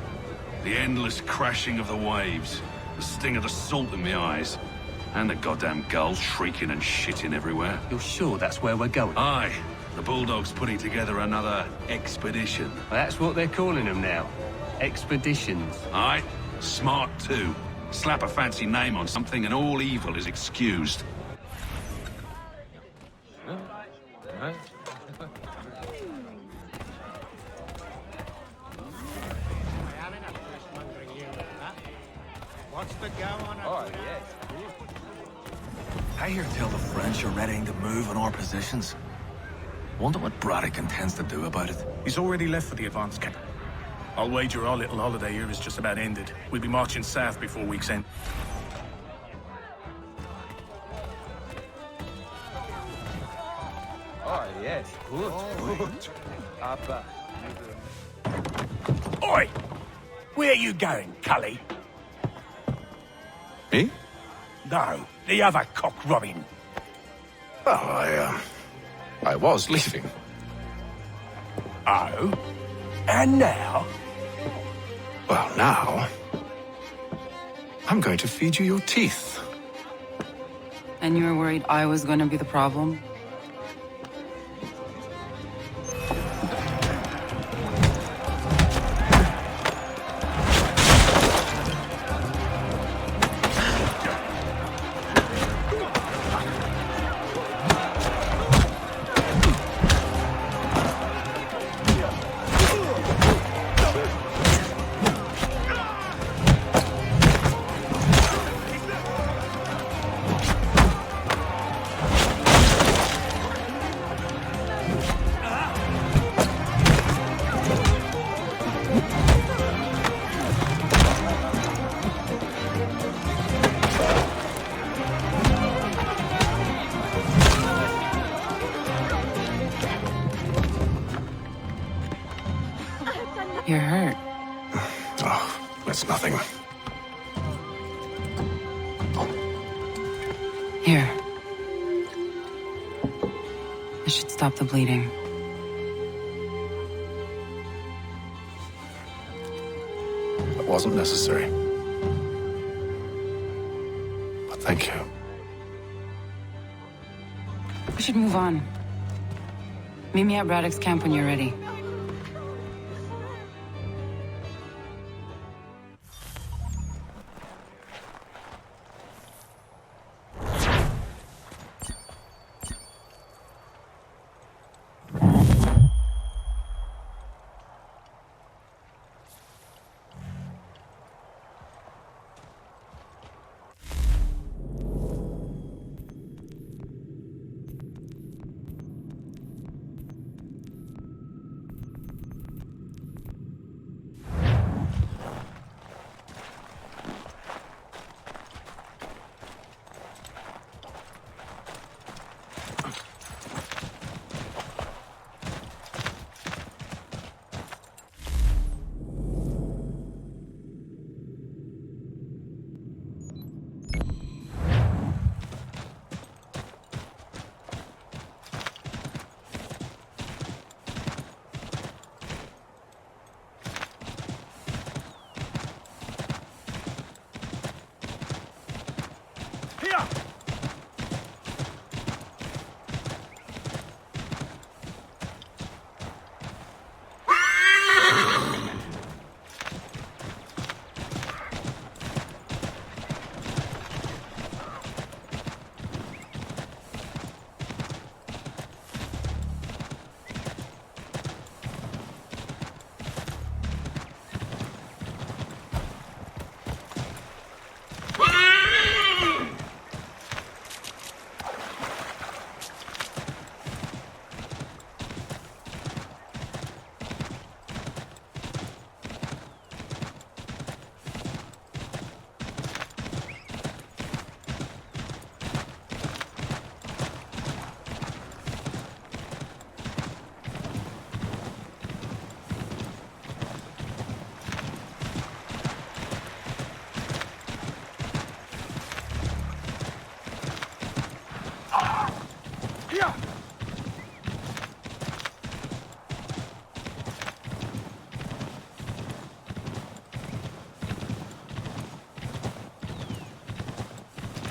The endless crashing of the waves. The sting of the salt in my eyes. And the goddamn gulls shrieking and shitting everywhere. You're sure that's where we're going? Aye. The Bulldog's putting together another expedition. Well, that's what they're calling them now. Expeditions. Aye. Smart too. Slap a fancy name on something and all evil is excused. What's the go on? Oh, yes. I hear tell the French are readying to move on our positions. Wonder what Braddock intends to do about it. He's already left for the advance camp. I'll wager our little holiday here is just about ended. We'll be marching south before week's end. Oh, yes. Good. Abba. Oi! Where you going, Cully? Me? No, the other cock robin. Well, I was leaving. Oh? And now? Well, now... I'm going to feed you your teeth. And you were worried I was going to be the problem? You're hurt. Oh, it's nothing. Here. This should stop the bleeding. It wasn't necessary. But thank you. We should move on. Meet me at Braddock's camp when you're ready.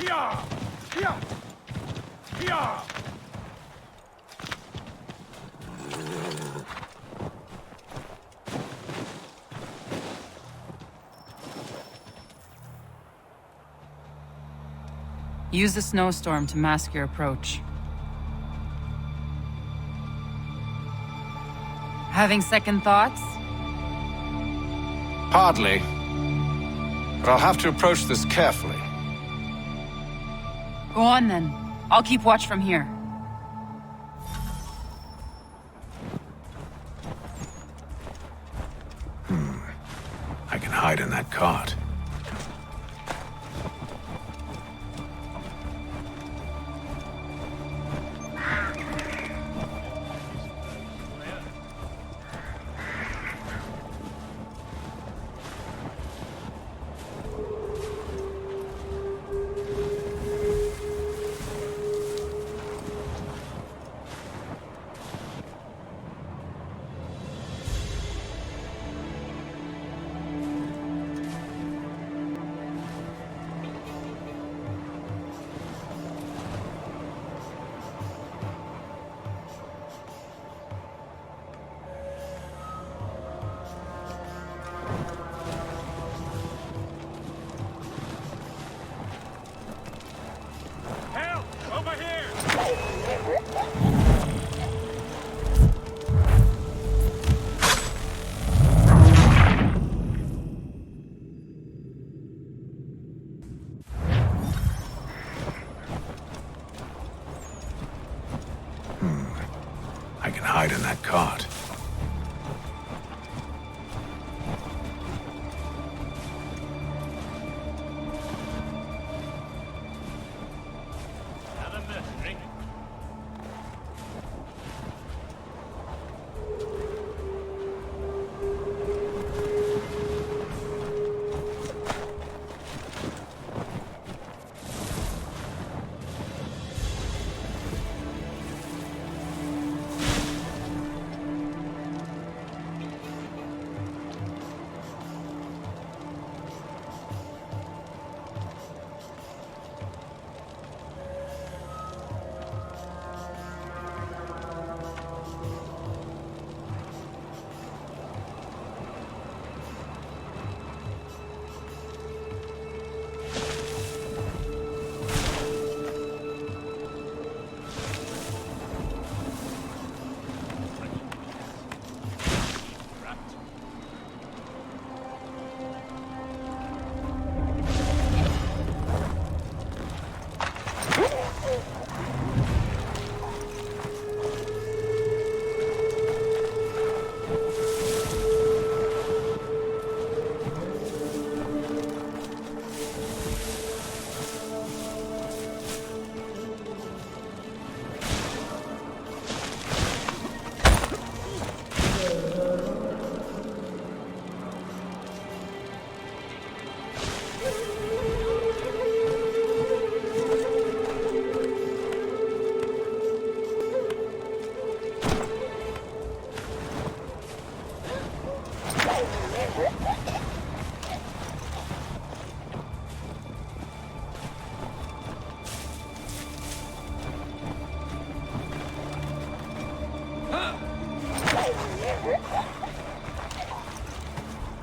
Yeah! Use the snowstorm to mask your approach. Having second thoughts? Hardly. But I'll have to approach this carefully. Go on then. I'll keep watch from here. I can hide in that cart. I can hide in that cart.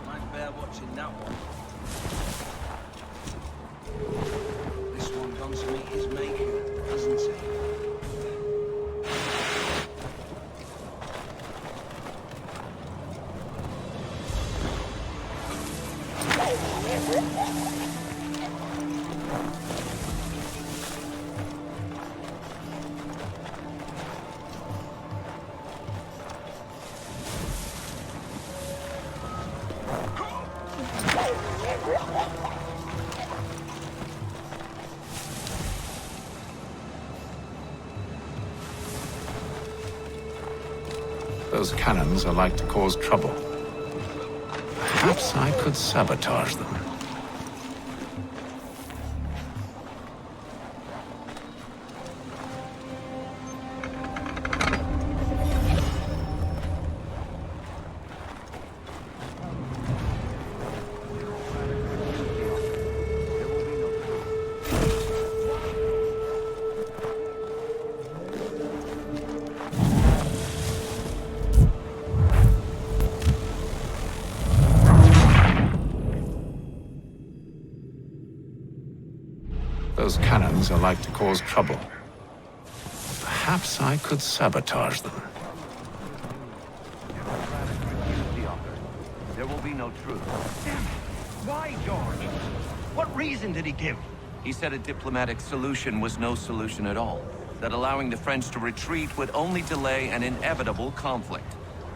Might bear watching that one. This one gone to meet his maker, hasn't he? Those cannons are like to cause trouble. Perhaps I could sabotage them. Those cannons are like to cause trouble. Perhaps I could sabotage them. There will be no truce. Damn it! Why, George? What reason did he give? He said a diplomatic solution was no solution at all. That allowing the French to retreat would only delay an inevitable conflict.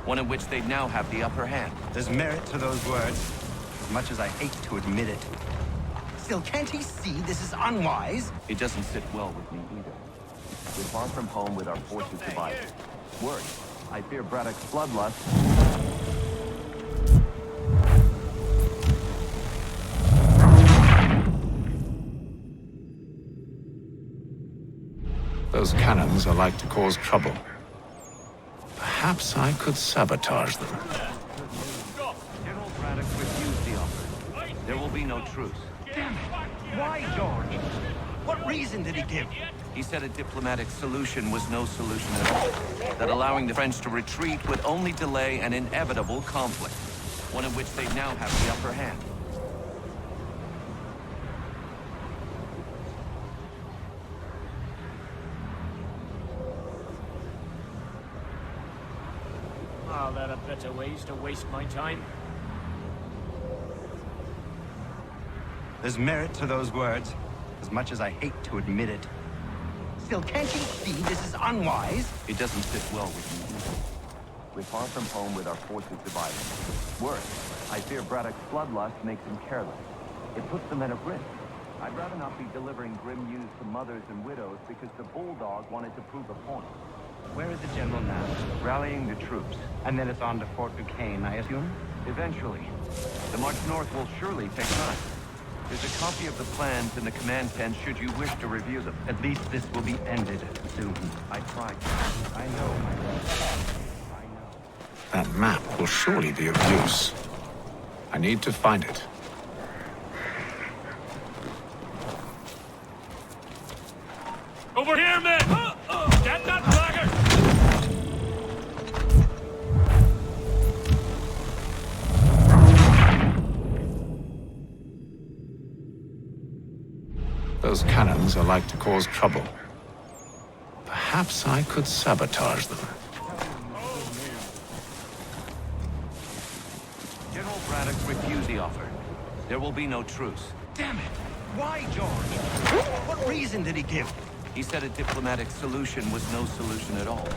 One in which they'd now have the upper hand. There's merit to those words, as much as I hate to admit it. Still, can't he see this is unwise? It doesn't sit well with me either. We're far from home with our forces divided. Worse, I fear Braddock's bloodlust. Those cannons are like to cause trouble. Perhaps I could sabotage them. General Braddock refused the offer. There will be no truce. Damn it! Why, George? What reason did he give? He said a diplomatic solution was no solution at all. That allowing the French to retreat would only delay an inevitable conflict. One in which they now have the upper hand. Oh, there are better ways to waste my time. There's merit to those words, as much as I hate to admit it. Still, can't you see this is unwise? It doesn't sit well with me either. We're far from home with our forces divided. Worse, I fear Braddock's bloodlust makes him careless. It puts the men at risk. I'd rather not be delivering grim news to mothers and widows because the Bulldog wanted to prove a point. Where is the general now? Rallying the troops. And then it's on to Fort Duquesne, I assume? Eventually. The march north will surely take time. There's a copy of the plans in the command tent should you wish to review them. At least this will be ended soon. I tried. I know, my friend. That map will surely be of use. I need to find it. Over here, men! Get that blackguard! Those cannons are like to cause trouble. Perhaps I could sabotage them. General Braddock refused the offer. There will be no truce. Damn it! Why, George? What reason did he give? He said a diplomatic solution was no solution at all.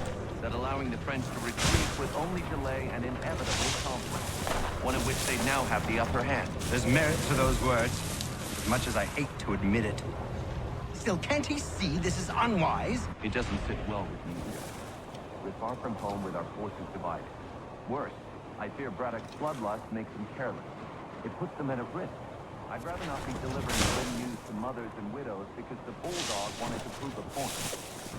That allowing the French to retreat would only delay an inevitable conflict. One in which they now have the upper hand. There's merit to those words, as much as I hate to admit it. Still, can't he see this is unwise? It doesn't sit well with me either. We're far from home with our forces divided. Worse, I fear Braddock's bloodlust makes him careless. It puts the men at risk. I'd rather not be delivering grim news to mothers and widows because the Bulldog wanted to prove a point.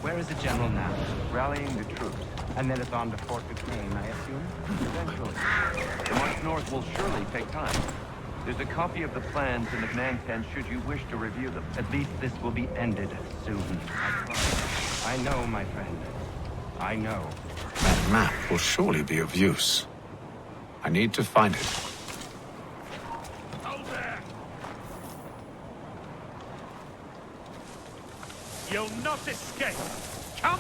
Where is the general now? Rallying the troops. And then it's on to Fort Duquesne, I assume? Eventually. The march north will surely take time. There's a copy of the plans in the command tent should you wish to review them. At least this will be ended soon. I know, my friend. I know. That map will surely be of use. I need to find it. You'll not escape! Come!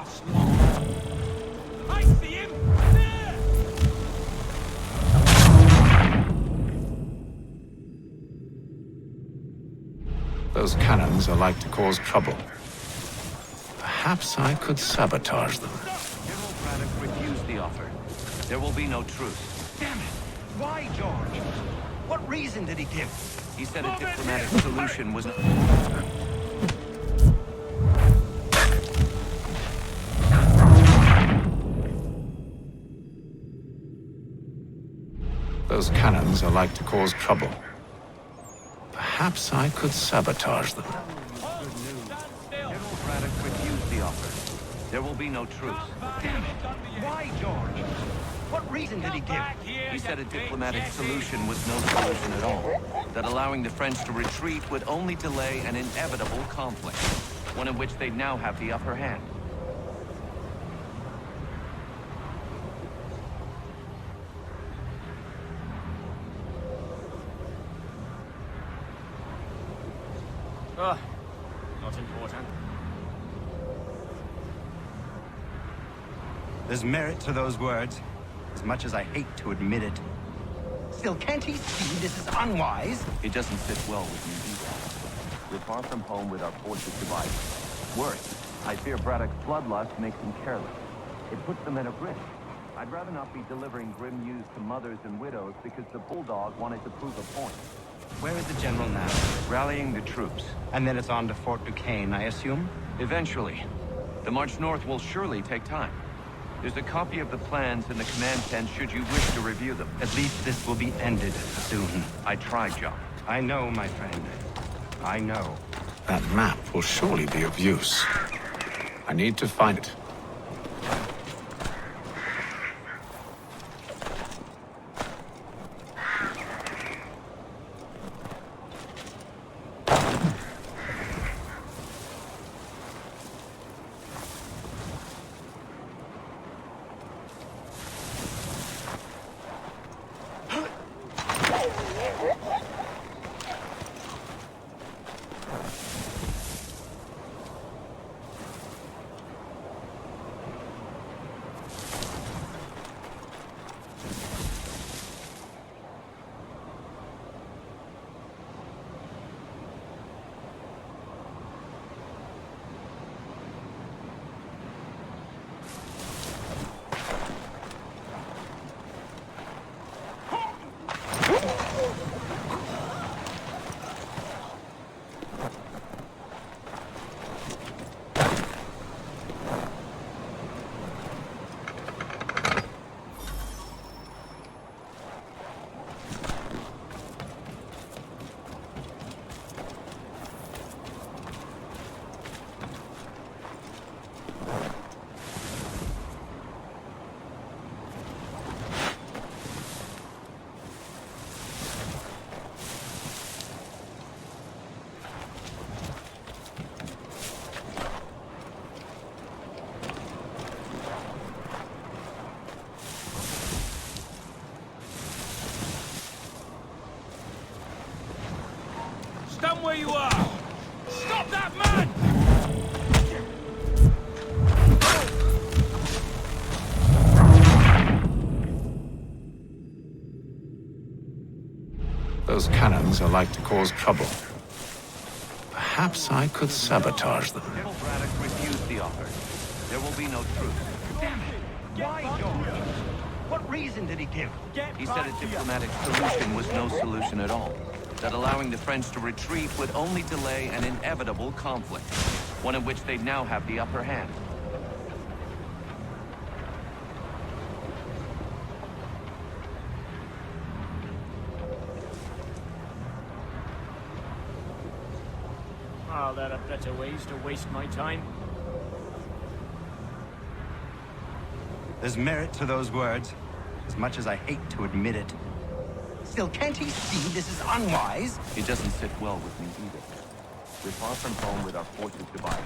last long. I see him! There! Those cannons are like to cause trouble. Perhaps I could sabotage them. General Braddock refused the offer. There will be no truce. Damn it! Why, George? What reason did he give? He said a diplomatic solution was... Those cannons are like to cause trouble. Perhaps I could sabotage them. General Braddock refused the offer. There will be no truce. Damn it! Why, George? What reason did he give? He said a diplomatic solution was no solution at all. That allowing the French to retreat would only delay an inevitable conflict, one in which they'd now have the upper hand. Oh, not important. There's merit to those words, as much as I hate to admit it. Still, can't he see this is unwise? It doesn't sit well with me either. We're far from home with our forces divided. Worse, I fear Braddock's bloodlust makes him careless. It puts the men at risk. I'd rather not be delivering grim news to mothers and widows because the Bulldog wanted to prove a point. Where is the general now? Rallying the troops. And then it's on to Fort Duquesne, I assume? Eventually. The march north will surely take time. There's a copy of the plans in the command tent should you wish to review them. At least this will be ended soon. I tried, John. I know, my friend. I know. That map will surely be of use. I need to find it. Stand where you are! Stop that man! Those cannons are like to cause trouble. Perhaps I could sabotage them. General Braddock refused the offer. There will be no truce. Damn it! Why, George? What reason did he give? He said a diplomatic solution was no solution at all. That allowing the French to retreat would only delay an inevitable conflict, one in which they'd now have the upper hand. Oh, there are better ways to waste my time. There's merit to those words, as much as I hate to admit it. Still, can't he see this is unwise? It doesn't sit well with me either. We're far from home with our forces divided.